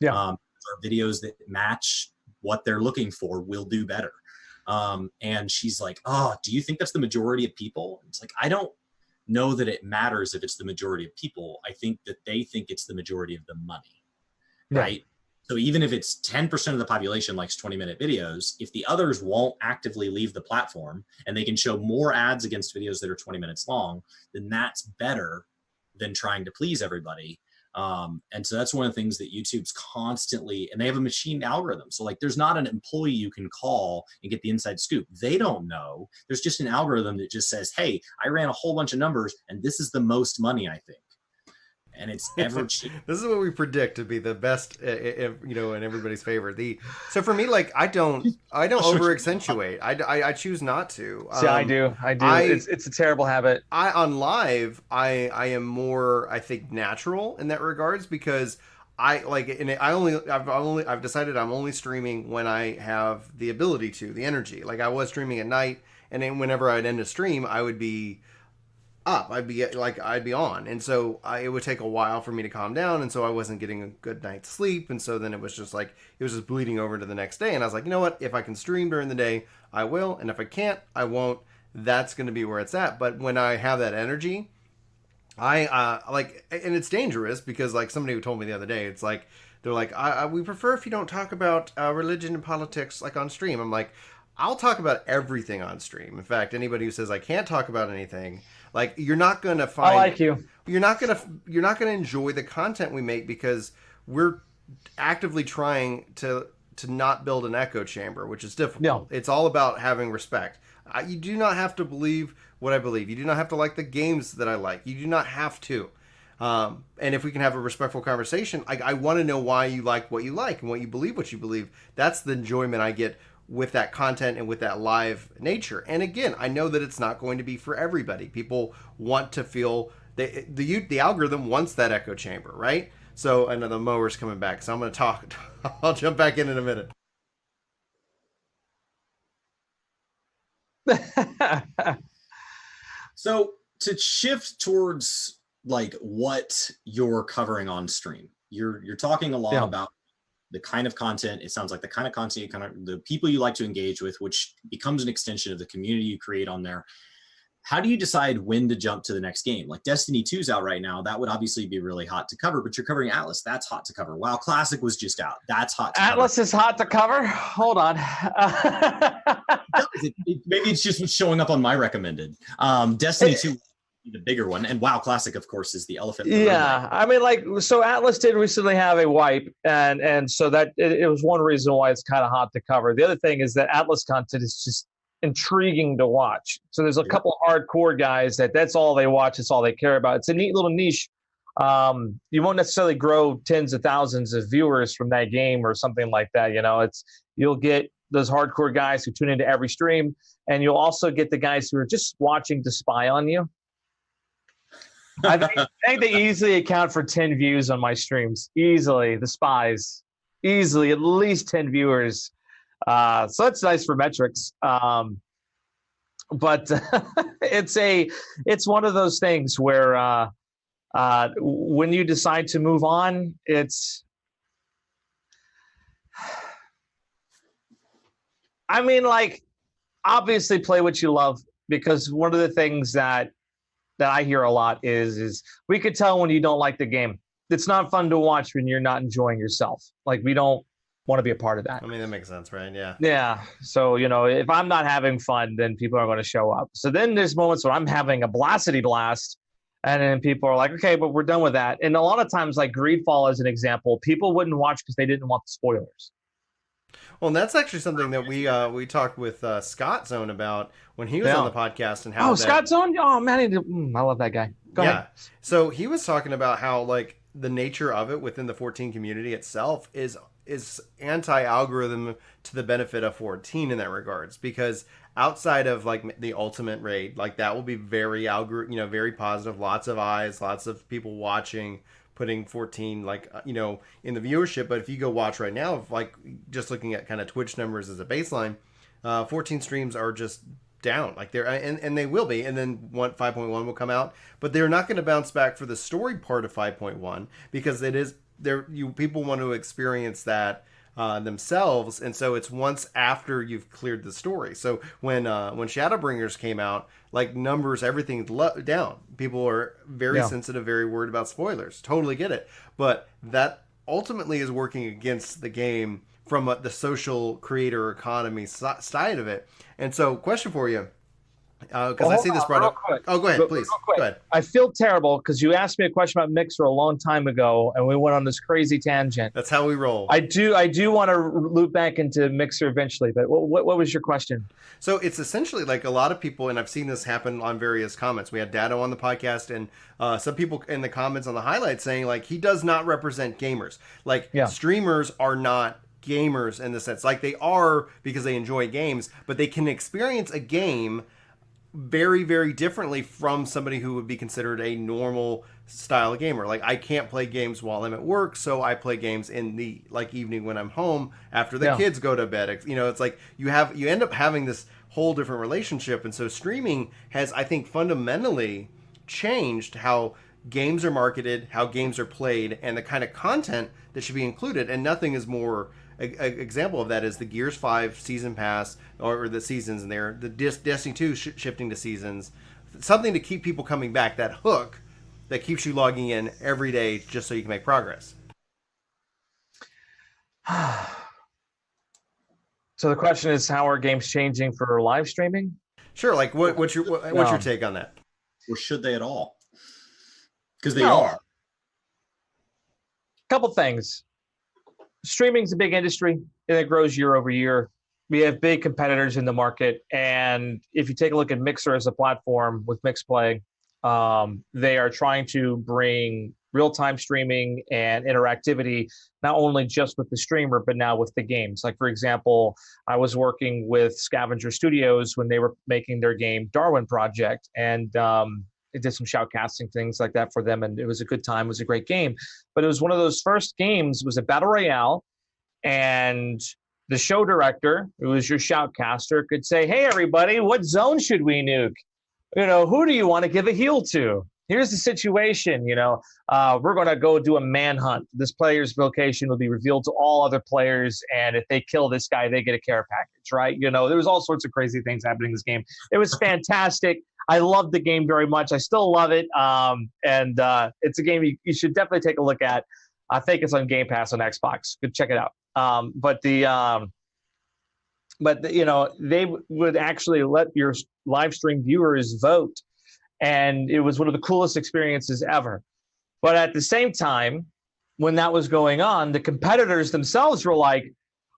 Yeah. Our videos that match what they're looking for will do better. And she's like, oh, do you think that's the majority of people? It's like, I don't know that it matters if it's the majority of people. I think that they think it's the majority of the money, right? So even if it's 10% of the population likes 20-minute videos, if the others won't actively leave the platform and they can show more ads against videos that are 20 minutes long, then that's better than trying to please everybody. And so that's one of the things that YouTube's constantly, and they have a machine algorithm. So like there's not an employee you can call and get the inside scoop. They don't know. There's just an algorithm that just says, hey, I ran a whole bunch of numbers and this is the most money, I think. And it's ever cheap. This is what we predict to be the best, you know, in everybody's favor. So for me, like I don't over accentuate. I choose not to. See, I do. It's a terrible habit. On live, I am more, I think, natural in that regards, because I've decided I'm only streaming when I have the ability to, the energy. Like I was streaming at night, and then whenever I'd end a stream, I would be up. I'd be on, and so it would take a while for me to calm down, and so I wasn't getting a good night's sleep, and so then it was just bleeding over to the next day, and I was like, you know what, if I can stream during the day, I will, and if I can't, I won't. That's going to be where it's at. But when I have that energy, I and it's dangerous, because like somebody who told me the other day, it's like they're like, we prefer if you don't talk about religion and politics like on stream. I'm like, I'll talk about everything on stream. In fact, anybody who says I can't talk about anything, like you're not going to find. I like you. You're not going to enjoy the content we make, because we're actively trying to not build an echo chamber, which is difficult. No. It's all about having respect. You do not have to believe what I believe. You do not have to like the games that I like. You do not have to. And if we can have a respectful conversation, I want to know why you like what you like and what you believe. That's the enjoyment I get with that content and with that live nature. And again, I know that it's not going to be for everybody. People want to feel the algorithm wants that echo chamber, right? So another mower's coming back, so I'm going to talk. I'll jump back in a minute. So to shift towards like what you're covering on stream, you're talking a lot about the kind of content. It sounds like the kind of content the people you like to engage with, which becomes an extension of the community you create on there. How do you decide when to jump to the next game? Like Destiny 2's out right now. That would obviously be really hot to cover, but you're covering Atlas. That's hot to cover. WoW Classic was just out. That's hot to Atlas cover. is hot to cover? Hold on. Maybe it's just showing up on my recommended. Destiny 2 the bigger one, and WoW Classic, of course, is the elephant. I mean, like, so Atlas did recently have a wipe, and so that it was one reason why it's kind of hot to cover. The other thing is that Atlas content is just intriguing to watch. So there's a couple of hardcore guys that's all they watch, it's all they care about. It's a neat little niche. You won't necessarily grow tens of thousands of viewers from that game or something like that. You know, you'll get those hardcore guys who tune into every stream, and you'll also get the guys who are just watching to spy on you. I think they easily account for 10 views on my streams. Easily, the spies. Easily, at least 10 viewers. So that's nice for metrics. but it's one of those things where when you decide to move on, I mean, like, obviously play what you love, because one of the things that I hear a lot is we could tell when you don't like the game. It's not fun to watch when you're not enjoying yourself. Like, we don't want to be a part of that. I mean, that makes sense, right? Yeah. Yeah. So, if I'm not having fun, then people are going to show up. So then there's moments when I'm having a blast, and then people are like, okay, but we're done with that. And a lot of times, like Greedfall as an example, people wouldn't watch because they didn't want the spoilers. Well, and that's actually something that we talked with Scott Zone about when he was on the podcast, and how Scott Zone? Oh man, I love that guy. Go ahead. So he was talking about how, like, the nature of it within the 14 community itself is anti-algorithm to the benefit of 14 in that regards, because outside of like the ultimate raid, like, that will be very very positive, lots of eyes, lots of people watching, putting 14 like in the viewership. But if you go watch right now, like, just looking at kind of Twitch numbers as a baseline, 14 streams are just down, like, they're and they will be, and then 5.1 will come out, but they're not going to bounce back for the story part of 5.1, because it is there, people want to experience that themselves, and so it's once after you've cleared the story. So when Shadowbringers came out, like, numbers, everything's down. People are very sensitive, very worried about spoilers. Totally get it, but that ultimately is working against the game from the social creator economy side of it. And so, question for you, because I see this brought up. Oh, go ahead, please. Go ahead. I feel terrible because you asked me a question about Mixer a long time ago, and we went on this crazy tangent. That's how we roll. I do want to loop back into Mixer eventually, but what was your question? So it's essentially like a lot of people, and I've seen this happen on various comments. We had Dado on the podcast, and some people in the comments on the highlights saying, like, he does not represent gamers. Like, streamers are not gamers in the sense, like, they are because they enjoy games, but they can experience a game very, very differently from somebody who would be considered a normal style gamer. Like, I can't play games while I'm at work, so I play games in the, like, evening when I'm home after the kids go to bed. It's like you end up having this whole different relationship. And so streaming has, I think, fundamentally changed how games are marketed, how games are played, and the kind of content that should be included. And nothing is more example of that is the Gears 5 season pass, or the seasons in there, the Destiny 2 shifting to seasons, something to keep people coming back, that hook that keeps you logging in every day just so you can make progress. So the question is, how are games changing for live streaming? Sure. Like, what's your take on that? Or should they at all? Because they are. Couple things. Streaming's a big industry, and it grows year over year. We have big competitors in the market, and if you take a look at Mixer as a platform with Mixplay, they are trying to bring real-time streaming and interactivity, not only just with the streamer, but now with the games. Like, for example, I was working with Scavenger Studios when they were making their game Darwin Project, and it did some shoutcasting things like that for them, and it was a good time. It was a great game. But it was one of those first games, it was a battle royale, and the show director, who was your shoutcaster, could say, hey, everybody, what zone should we nuke? Who do you want to give a heal to? Here's the situation, we're going to go do a manhunt. This player's location will be revealed to all other players, and if they kill this guy, they get a care package, right? There was all sorts of crazy things happening in this game. It was fantastic. I loved the game very much. I still love it, and it's a game you should definitely take a look at. I think it's on Game Pass on Xbox. Go check it out. But they would actually let your live stream viewers vote, and it was one of the coolest experiences ever. But at the same time, when that was going on, the competitors themselves were like,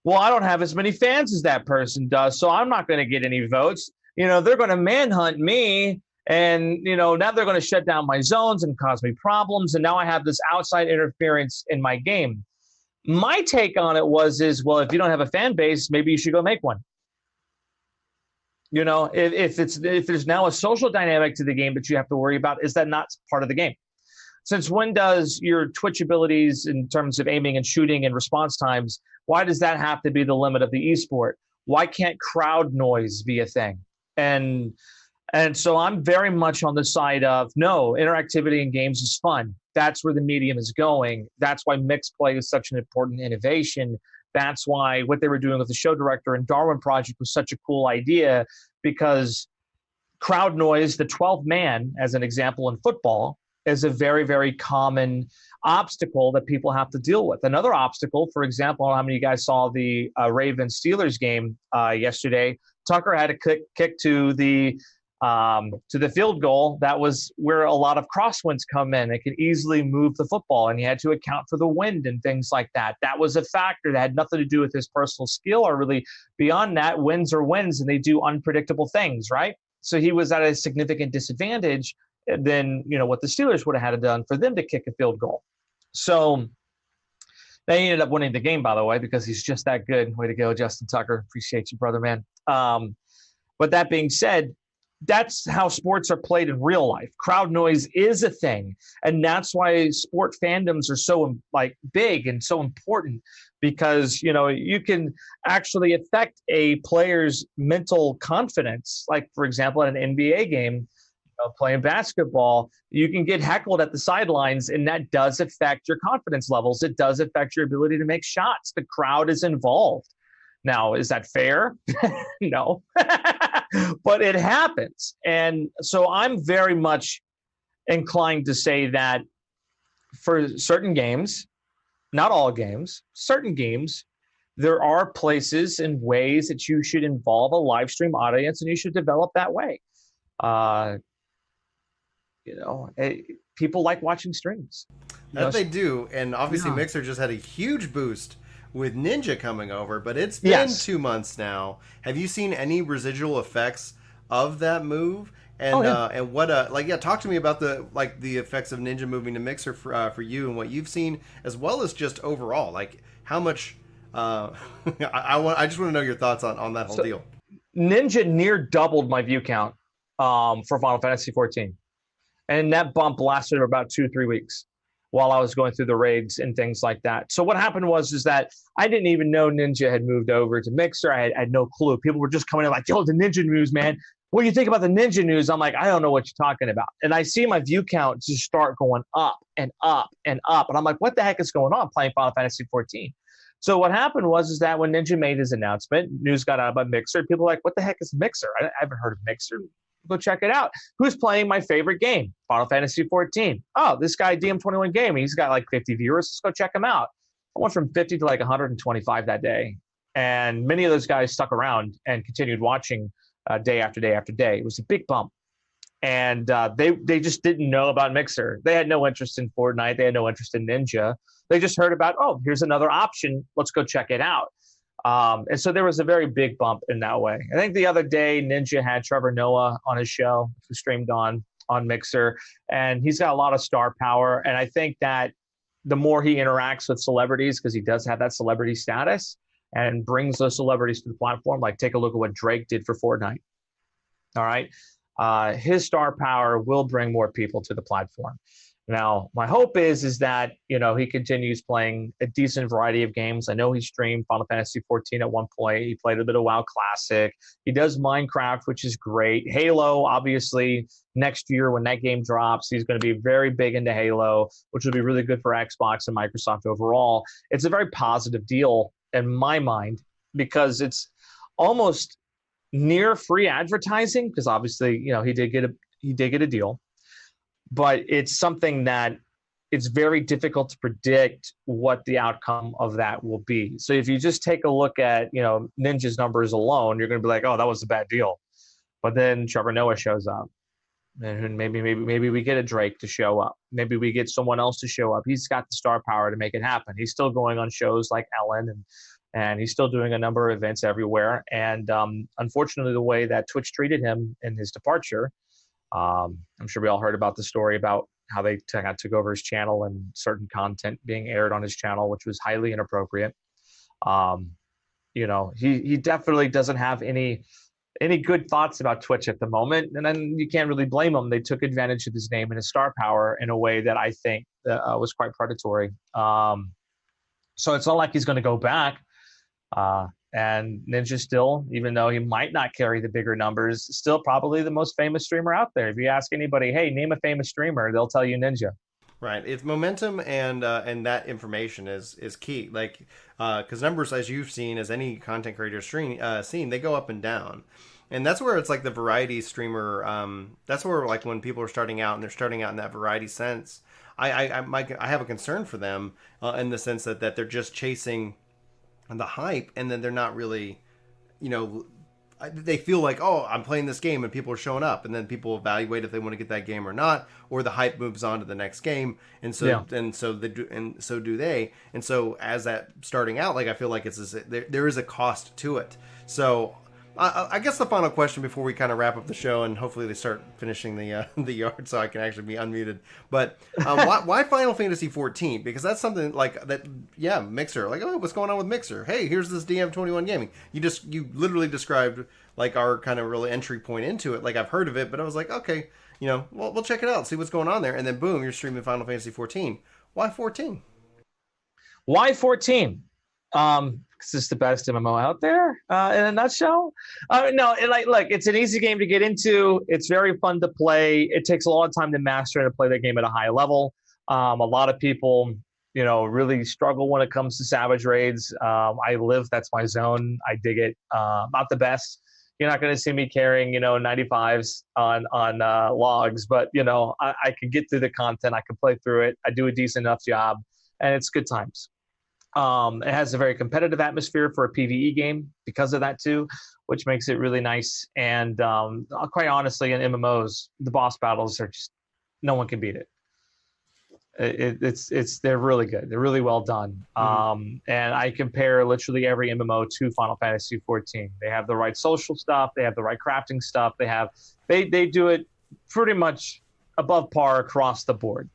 well, I don't have as many fans as that person does, so I'm not going to get any votes. They're going to manhunt me, and, now they're going to shut down my zones and cause me problems, and now I have this outside interference in my game. My take on it is, well, if you don't have a fan base, maybe you should go make one. If there's now a social dynamic to the game that you have to worry about, is that not part of the game? Since when does your Twitch abilities in terms of aiming and shooting and response times, why does that have to be the limit of the esport? Why can't crowd noise be a thing? And so I'm very much on the side of no, interactivity in games is fun. That's where the medium is going. That's why mixed play is such an important innovation. That's why what they were doing with the show director and Darwin Project was such a cool idea, because crowd noise, the 12th man, as an example in football, is a very, very common obstacle that people have to deal with. Another obstacle, for example, I don't know how many of you guys saw the Ravens-Steelers game yesterday. Tucker had a kick to the field goal. That was where a lot of crosswinds come in. It can easily move the football, and you had to account for the wind and things like that. That was a factor that had nothing to do with his personal skill or really beyond that. Winds are winds, and they do unpredictable things, right? So he was at a significant disadvantage than what the Steelers would have had to done for them to kick a field goal. So they ended up winning the game, by the way, because he's just that good. Way to go, Justin Tucker. Appreciate you, brother, man. But that being said, that's how sports are played in real life. Crowd noise is a thing, and that's why sport fandoms are so big and so important, because you can actually affect a player's mental confidence. Like, for example, at an NBA game, playing basketball, you can get heckled at the sidelines, and that does affect your confidence levels. It does affect your ability to make shots. The crowd is involved. Now, is that fair? No. But it happens. And so I'm very much inclined to say that for certain games, not all games, certain games, there are places and ways that you should involve a live stream audience, and you should develop that way. People like watching streams. That they do. And obviously Mixer just had a huge boost with Ninja coming over, but it's been 2 months now. Have you seen any residual effects of that move? And and what talk to me about the effects of Ninja moving to Mixer for you, and what you've seen, as well as just overall, like how much. I just want to know your thoughts on that whole deal. Ninja near doubled my view count for Final Fantasy XIV, and that bump lasted for about 2-3 weeks while I was going through the raids and things like that. So what happened is that I didn't even know Ninja had moved over to Mixer. I had no clue. People were just coming in like, yo, the Ninja news, man. What do you think about the Ninja news? I'm like, I don't know what you're talking about. And I see my view count just start going up and up and up. And I'm like, what the heck is going on playing Final Fantasy XIV? So what happened is that when Ninja made his announcement, news got out about Mixer. People were like, what the heck is Mixer? I haven't heard of Mixer. Go check it out. Who's playing my favorite game? Final Fantasy XIV. Oh, this guy, DM21Gaming, he's got like 50 viewers. Let's go check him out. I went from 50 to like 125 that day. And many of those guys stuck around and continued watching day after day after day. It was a big bump. And they just didn't know about Mixer. They had no interest in Fortnite. They had no interest in Ninja. They just heard about, oh, here's another option. Let's go check it out. And so there was a very big bump in that way. I think the other day, Ninja had Trevor Noah on his show, who streamed on Mixer, and he's got a lot of star power. And I think that the more he interacts with celebrities, because he does have that celebrity status, and brings those celebrities to the platform, like take a look at what Drake did for Fortnite. All right. His star power will bring more people to the platform. Now, my hope is that, he continues playing a decent variety of games. I know he streamed Final Fantasy XIV at one point. He played a bit of WoW Classic. He does Minecraft, which is great. Halo, obviously, next year when that game drops, he's going to be very big into Halo, which will be really good for Xbox and Microsoft overall. It's a very positive deal in my mind, because it's almost near free advertising, because obviously, he did get a deal. But it's something that it's very difficult to predict what the outcome of that will be. So if you just take a look at, Ninja's numbers alone, you're going to be like, oh, that was a bad deal. But then Trevor Noah shows up, and maybe we get a Drake to show up. Maybe we get someone else to show up. He's got the star power to make it happen. He's still going on shows like Ellen, and he's still doing a number of events everywhere. And unfortunately, the way that Twitch treated him in his departure, I'm sure we all heard about the story about how they took over his channel and certain content being aired on his channel, which was highly inappropriate. He definitely doesn't have any good thoughts about Twitch at the moment, and then you can't really blame him. They took advantage of his name and his star power in a way that I think was quite predatory. So it's not like he's going to go back. And Ninja still, even though he might not carry the bigger numbers, still probably the most famous streamer out there. If you ask anybody, hey, name a famous streamer, they'll tell you Ninja. Right. It's momentum and that information is key. Like, because numbers, as you've seen, as any content creator seen, they go up and down. And that's where it's like the variety streamer. That's where, like, when people are starting out and they're starting out in that variety sense, I have a concern for them in the sense that they're just chasing the hype, and then they're not really, they feel like, oh, I'm playing this game and people are showing up, and then people evaluate if they want to get that game or not, or the hype moves on to the next game, and so they do, and so do they. And so as that starting out, like, I feel like there is a cost to it. So I guess the final question before we kind of wrap up the show, and hopefully they start finishing the yard so I can actually be unmuted. But why Final Fantasy XIV? Because that's something like that. Yeah, Mixer. Like, oh, what's going on with Mixer? Hey, here's this DM21Gaming. You literally described like our kind of really entry point into it. Like, I've heard of it, but I was like, okay, well, we'll check it out, see what's going on there, and then boom, you're streaming Final Fantasy XIV. Why 14? Why 14? Because it's the best MMO out there, in a nutshell. No, look, it's an easy game to get into. It's very fun to play. It takes a lot of time to master and to play that game at a high level. A lot of people, really struggle when it comes to Savage Raids. That's my zone. I dig it. Not the best. You're not going to see me carrying, 95s on logs, but, I can get through the content. I can play through it. I do a decent enough job, and it's good times. It has a very competitive atmosphere for a PvE game because of that too, which makes it really nice. And quite honestly, in MMOs, the boss battles are just, no one can beat it. They're really good. They're really well done. And I compare literally every MMO to Final Fantasy XIV. They have the right social stuff. They have the right crafting stuff. They do it pretty much above par across the board.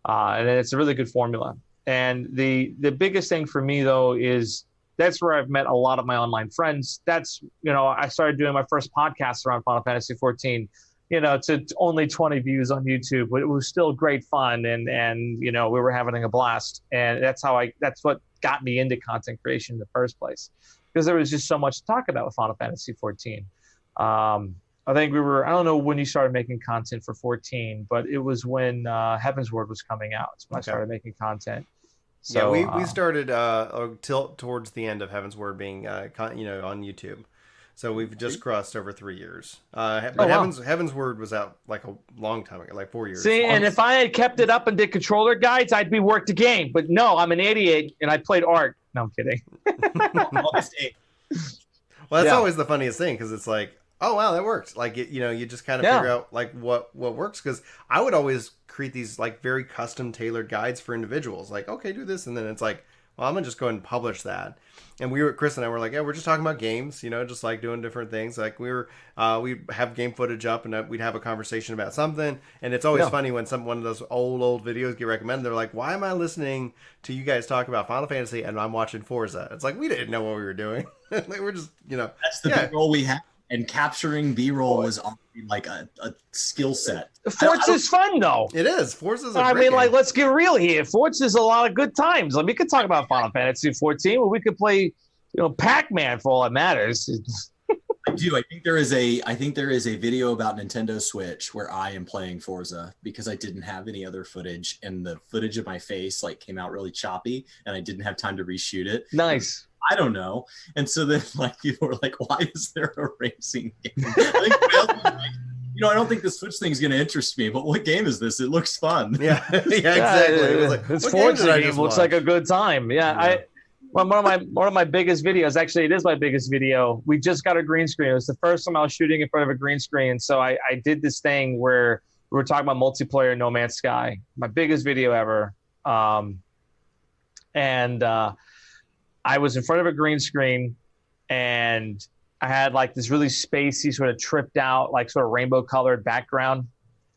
And it's a really good formula. And the biggest thing for me, though, is that's where I've met a lot of my online friends. That's, I started doing my first podcast around Final Fantasy XIV, to only 20 views on YouTube, but it was still great fun. And we were having a blast. And that's what got me into content creation in the first place, because there was just so much to talk about with Final Fantasy XIV. I think I don't know when you started making content for 14, but it was when Heaven's Word was coming out. That's when I started making content. So, yeah, we started towards the end of Heaven's Word being, on YouTube. So we've just crossed over 3 years. But Heaven's Word was out like a long time ago, like 4 years. See, and if I had kept it up and did controller guides, I'd be worked the game. But no, I'm an idiot, and I played art. No, I'm kidding. August 8th. Well, that's always the funniest thing, because it's like, oh wow, that worked. Like, you just kind of figure out like what works. Because I would always create these like very custom tailored guides for individuals. Like, okay, do this, and then it's like, well, I'm gonna just go ahead and publish that. And Chris and I were like, yeah, we're just talking about games, just like doing different things. Like we have game footage up, and we'd have a conversation about something. And it's always funny when one of those old videos get recommended. They're like, why am I listening to you guys talk about Final Fantasy and I'm watching Forza? It's like, we didn't know what we were doing. Like, we're just, that's the big role we have. And capturing B-roll was already like a skill set. Forza's fun, though. It is. Forza's like, let's get real here. Forza's a lot of good times. Like, we could talk about Final Fantasy 14, or we could play, Pac-Man for all that matters. I do. I think there is a video about Nintendo Switch where I am playing Forza because I didn't have any other footage, and the footage of my face came out really choppy, and I didn't have time to reshoot it. Nice. I don't know. And so then people were like, why is there a racing game? I don't think the Switch thing is going to interest me, but what game is this? It looks fun. Yeah, exactly. It was like, this Forza game looks like a good time. Yeah. One of my biggest videos, actually it is my biggest video. We just got a green screen. It was the first time I was shooting in front of a green screen. So I did this thing where we were talking about multiplayer No Man's Sky, my biggest video ever. I was in front of a green screen, and I had like this really spacey, sort of tripped out, like sort of rainbow colored background.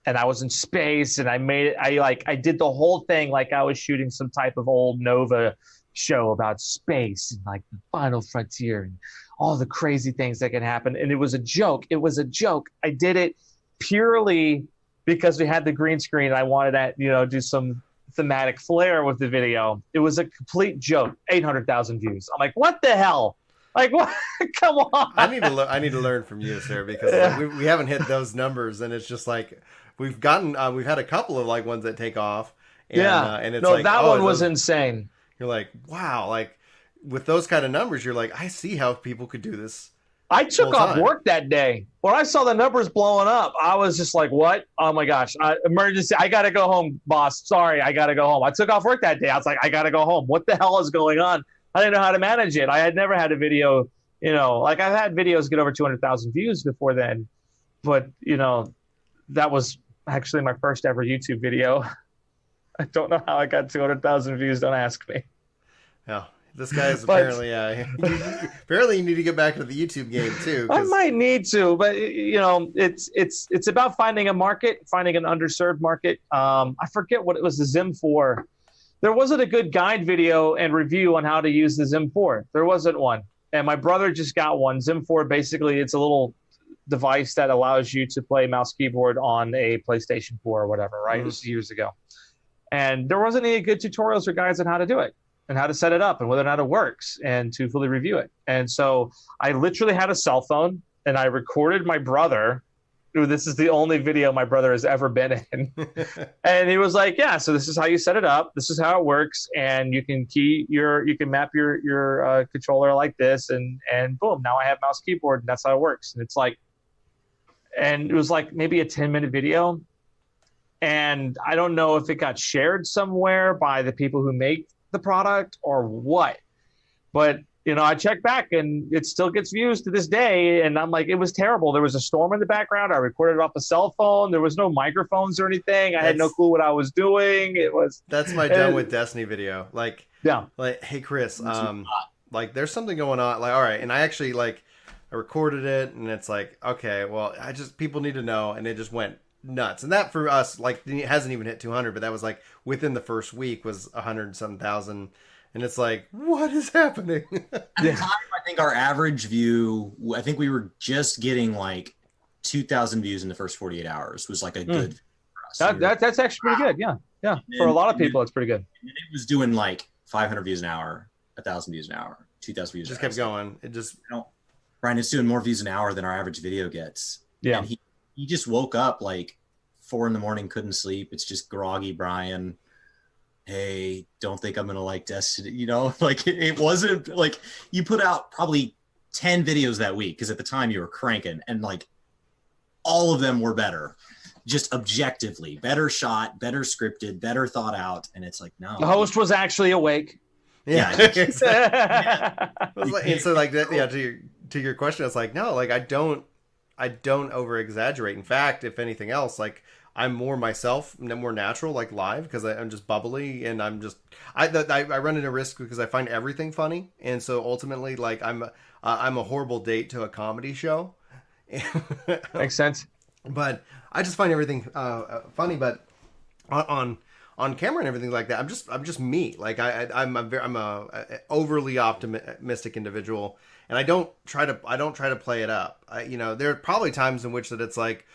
And I was in space, and I made it. I did the whole thing like I was shooting some type of old Nova show about space and like the final frontier and all the crazy things that can happen. And it was a joke. I did it purely because we had the green screen. And I wanted to, do some thematic flair with the video. It was a complete joke. 800,000 views. I'm like, what the hell? Like what? Come on. I need to learn from you, sir, because like, we haven't hit those numbers, and it's just like we've had a couple of like ones that take off. And, and it's no, like, that one was insane. You're like, wow, like with those kind of numbers, you're like, I see how people could do this. I took off work that day. When I saw the numbers blowing up, I was just like, what? Oh my gosh. Emergency. I got to go home, boss. Sorry, I got to go home. I took off work that day. I was like, I got to go home. What the hell is going on? I didn't know how to manage it. I had never had a video, you know, like I've had videos get over 200,000 views before then. But, you know, that was actually my first ever YouTube video. I don't know how I got 200,000 views. Don't ask me. Yeah. This guy is apparently, apparently you need to get back to the YouTube game too. I might need to, but you know, it's about finding a market, finding an underserved market. I forget what it was, the Zim 4. There wasn't a good guide video and review on how to use the Zim 4. There wasn't one. And my brother just got one. Zim 4, basically, it's a little device that allows you to play mouse keyboard on a PlayStation 4 or whatever, right? It was years ago. And there wasn't any good tutorials or guides on how to do it, and how to set it up, and whether or not it works, and to fully review it. And so I literally had a cell phone, and I recorded my brother. Ooh, this is the only video my brother has ever been in. And he was like, yeah, so this is how you set it up. This is how it works. And you can map your controller like this, and boom, now I have mouse keyboard, and that's how it works. And it's like, and it was like maybe a 10-minute video. And I don't know if it got shared somewhere by the people who make the product or what, but you know, I checked back and it still gets views to this day, and I'm like, it was terrible. There was a storm in the background. I recorded it off a cell phone. There was no microphones or anything. I had no clue what I was doing. That's my done with Destiny video. Like, yeah, like, hey Chris, like there's something going on. Like, all right, and I actually I recorded it, and it's like, okay, well, people need to know, and it just went nuts. And that for us, like, it hasn't even hit 200, but that was like within the first week was 100-something thousand. And it's like, what is happening? At the time, I think our average view, I think we were just getting like 2,000 views in the first 48 hours was like a good for us. That's actually pretty good. Yeah. Yeah. For a lot of people, it's pretty good. And it was doing like 500 views an hour, 1,000 views an hour, 2,000 views an hour. Just kept going. It just, Brian is doing more views an hour than our average video gets. Yeah. And he just woke up like 4 a.m, couldn't sleep. It's just groggy Brian. Hey, don't think I'm gonna like Destiny, you know, like it wasn't like you put out probably 10 videos that week, because at the time you were cranking, and like all of them were better, just objectively better shot, better scripted, better thought out. And it's like, no, the host was actually awake. Yeah. And so like that, yeah, to your question, it's like, no, like I don't over exaggerate. In fact, if anything else, like I'm more myself, more natural, like live, because I'm just bubbly, and I'm just I run into risk because I find everything funny, and so ultimately, like I'm a horrible date to a comedy show. Makes sense. But I just find everything funny. But on camera and everything like that, I'm just me. Like I'm a overly optimistic individual, and I don't try to play it up. You know, there are probably times in which that it's like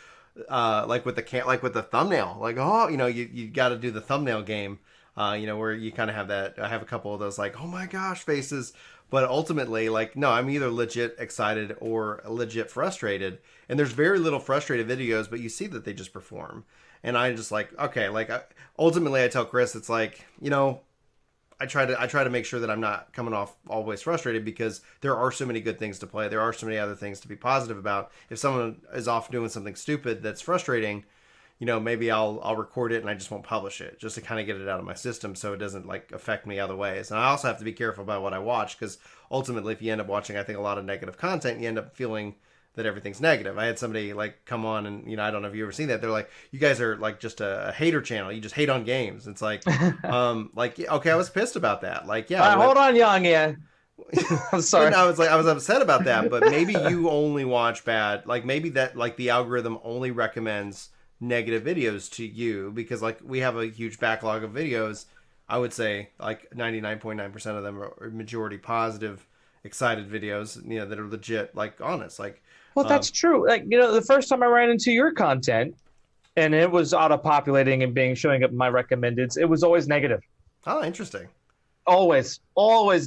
with the thumbnail, like, oh, you know, you got to do the thumbnail game, you know, where you kind of have that. I have a couple of those like, oh my gosh faces, but ultimately, like, no, I'm either legit excited or legit frustrated, and there's very little frustrated videos, but you see that they just perform, and I just like, okay, like ultimately I tell Chris, it's like, you know, I try to make sure that I'm not coming off always frustrated, because there are so many good things to play. There are so many other things to be positive about. If someone is off doing something stupid that's frustrating, you know, maybe I'll record it and I just won't publish it, just to kind of get it out of my system so it doesn't like affect me other ways. And I also have to be careful about what I watch, because ultimately if you end up watching, I think, a lot of negative content, you end up feeling that everything's negative. I had somebody like come on, and you know, I don't know if you ever seen that. They're like, you guys are like just a hater channel. You just hate on games. It's like, like, okay, I was pissed about that. Like, yeah, hold on, young, yeah. I'm sorry. I was upset about that, but maybe you only watch bad. Like maybe that, like the algorithm only recommends negative videos to you, because like we have a huge backlog of videos. I would say like 99.9% of them are majority positive, excited videos, you know, that are legit, like honest, like. Well, that's true. Like, you know, the first time I ran into your content and it was auto-populating and showing up in my recommendeds, it was always negative. Oh, interesting. always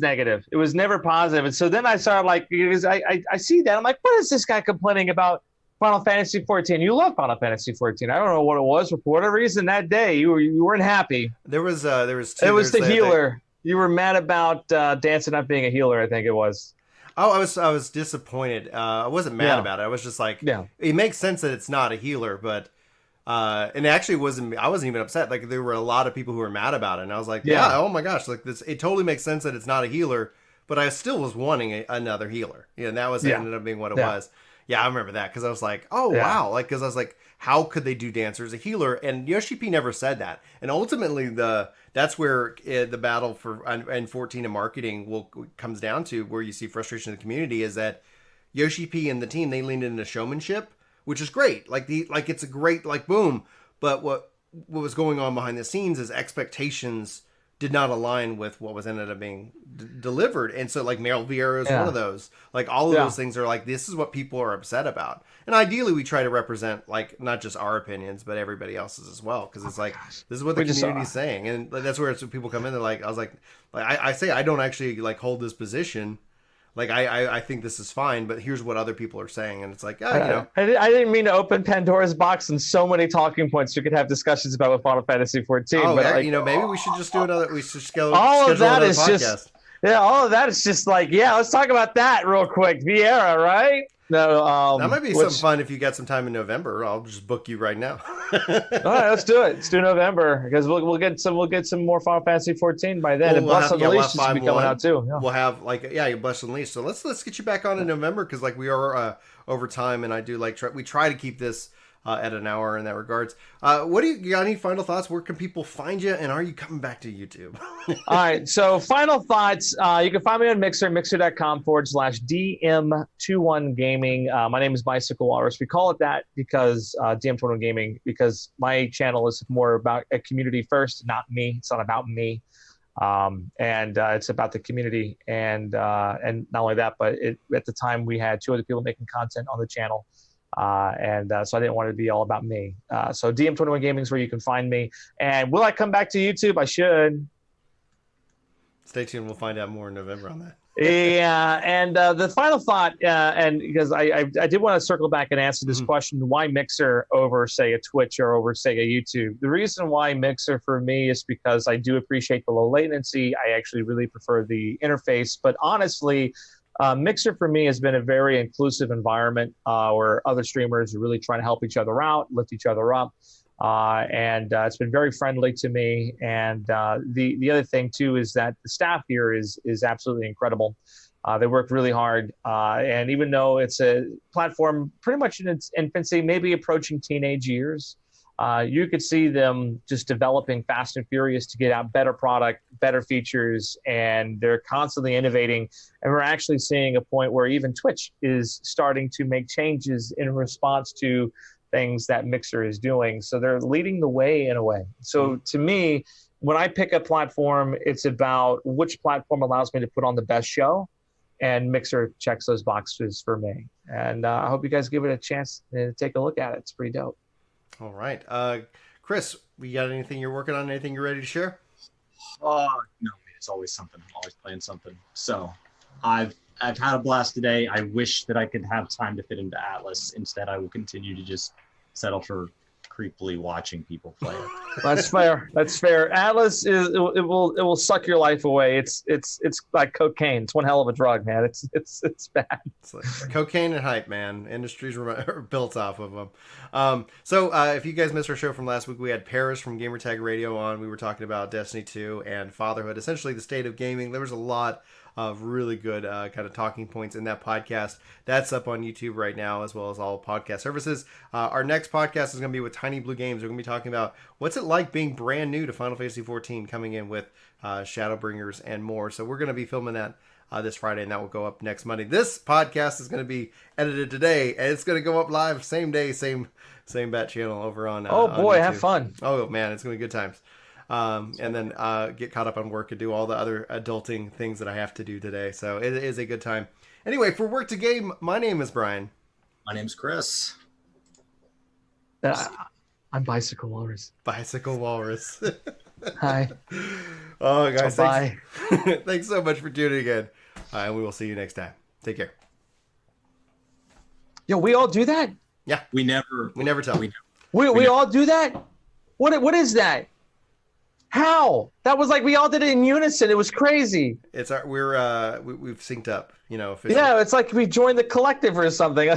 negative. It was never positive. And so then I started like, because I see that. I'm like, what is this guy complaining about Final Fantasy XIV? You love Final Fantasy XIV. I don't know what it was, but for whatever reason that day you weren't happy. There was two. It was the healer. You were mad about Dancing not being a healer, I think it was. Oh, I was disappointed. I wasn't mad about it. I was just like, it makes sense that it's not a healer, but and it actually I wasn't even upset. Like there were a lot of people who were mad about it, and I was like, oh my gosh, like this, it totally makes sense that it's not a healer, but I still was wanting another healer. And that was ended up being what it was. Yeah, I remember that because I was like, oh wow, like because I was like, how could they do Dancer as a healer? And Yoshi P never said that. And ultimately, that's where the battle for and 14 in marketing comes down to, where you see frustration in the community, is that Yoshi P and the team, they leaned into showmanship, which is great. Like it's a great boom. But what was going on behind the scenes is expectations did not align with what was ended up being delivered. And so like Meryl Vieira is one of those. Like all of those things are like, this is what people are upset about. And ideally we try to represent like not just our opinions, but everybody else's as well. Because it's like, this is what the community's saying. And that's where people come in. They're like, I say I don't actually like hold this position. Like, I think this is fine, but here's what other people are saying. And it's like, I didn't mean to open Pandora's box and so many talking points you could have discussions about with Final Fantasy XIV. Oh, but maybe we should just do another, we should schedule another podcast. All of that is just like, let's talk about that real quick. Vieira, right? No, that might be some fun if you got some time in November. I'll just book you right now. All right, let's do it. Let's do November because we'll get some more Final Fantasy XIV by then. And Bless Unleashed will be coming out too. Yeah. We'll have Bless Unleashed. So let's get you back on in November because like we are over time, and I do we try to keep this at an hour in that regards. What do you got? Any final thoughts? Where can people find you? And are you coming back to YouTube? All right. So final thoughts. You can find me on Mixer, mixer.com/DM21Gaming. My name is Bicycle Walrus. We call it that because DM21Gaming, because my channel is more about a community first, not me. It's not about me. And it's about the community. And not only that, but at the time we had 2 other people making content on the channel. So I didn't want it to be all about me. So DM21Gaming is where you can find me. And will I come back to YouTube? I should. Stay tuned. We'll find out more in November on that. Yeah. And the final thought, and because I did want to circle back and answer this question, why Mixer over, say, a Twitch or over, say, a YouTube? The reason why Mixer for me is because I do appreciate the low latency. I actually really prefer the interface. But honestly, Mixer for me has been a very inclusive environment where other streamers are really trying to help each other out, lift each other up. And it's been very friendly to me. And the other thing, too, is that the staff here is absolutely incredible. They work really hard. And even though it's a platform pretty much in its infancy, maybe approaching teenage years, you could see them just developing fast and furious to get out better product, better features, and they're constantly innovating. And we're actually seeing a point where even Twitch is starting to make changes in response to things that Mixer is doing. So they're leading the way in a way. So to me, when I pick a platform, it's about which platform allows me to put on the best show, and Mixer checks those boxes for me. And I hope you guys give it a chance to take a look at it. It's pretty dope. All right. Chris, we got anything you're working on? Anything you're ready to share? No, it's always something. I'm always playing something. So I've had a blast today. I wish that I could have time to fit into Atlas. Instead, I will continue to just settle for creepily watching people play it. That's fair. That's fair. Atlas it will suck your life away. It's like cocaine. It's one hell of a drug, man. It's bad. It's like cocaine and hype, man. Industries are built off of them. So if you guys missed our show from last week, we had Paris from Gamertag Radio on. We were talking about Destiny 2 and fatherhood, essentially the state of gaming. There was a lot of really good kind of talking points in that podcast. That's up on YouTube right now, as well as all podcast services. Our next podcast is going to be with Tiny Blue Games. We're going to be talking about what's it like being brand new to Final Fantasy XIV, coming in with Shadowbringers and more. So we're going to be filming that this Friday, and that will go up next Monday. This podcast is going to be edited today, and it's going to go up live same day, same bat channel over on oh boy, on have fun. Oh man, it's going to be good times. And then get caught up on work and do all the other adulting things that I have to do today. So it is a good time. Anyway, for Work to Game, my name is Brian. My name's Chris. I'm Bicycle Walrus. Bicycle Walrus. Hi. Oh, guys, Bye. thanks, thanks so much for tuning in. And we will see you next time. Take care. Yo, we all do that? Yeah, We never tell. We all do that? What is that? How? That was like we all did it in unison. It was crazy. It's we've synced up, officially. Yeah, it's like we joined the collective or something.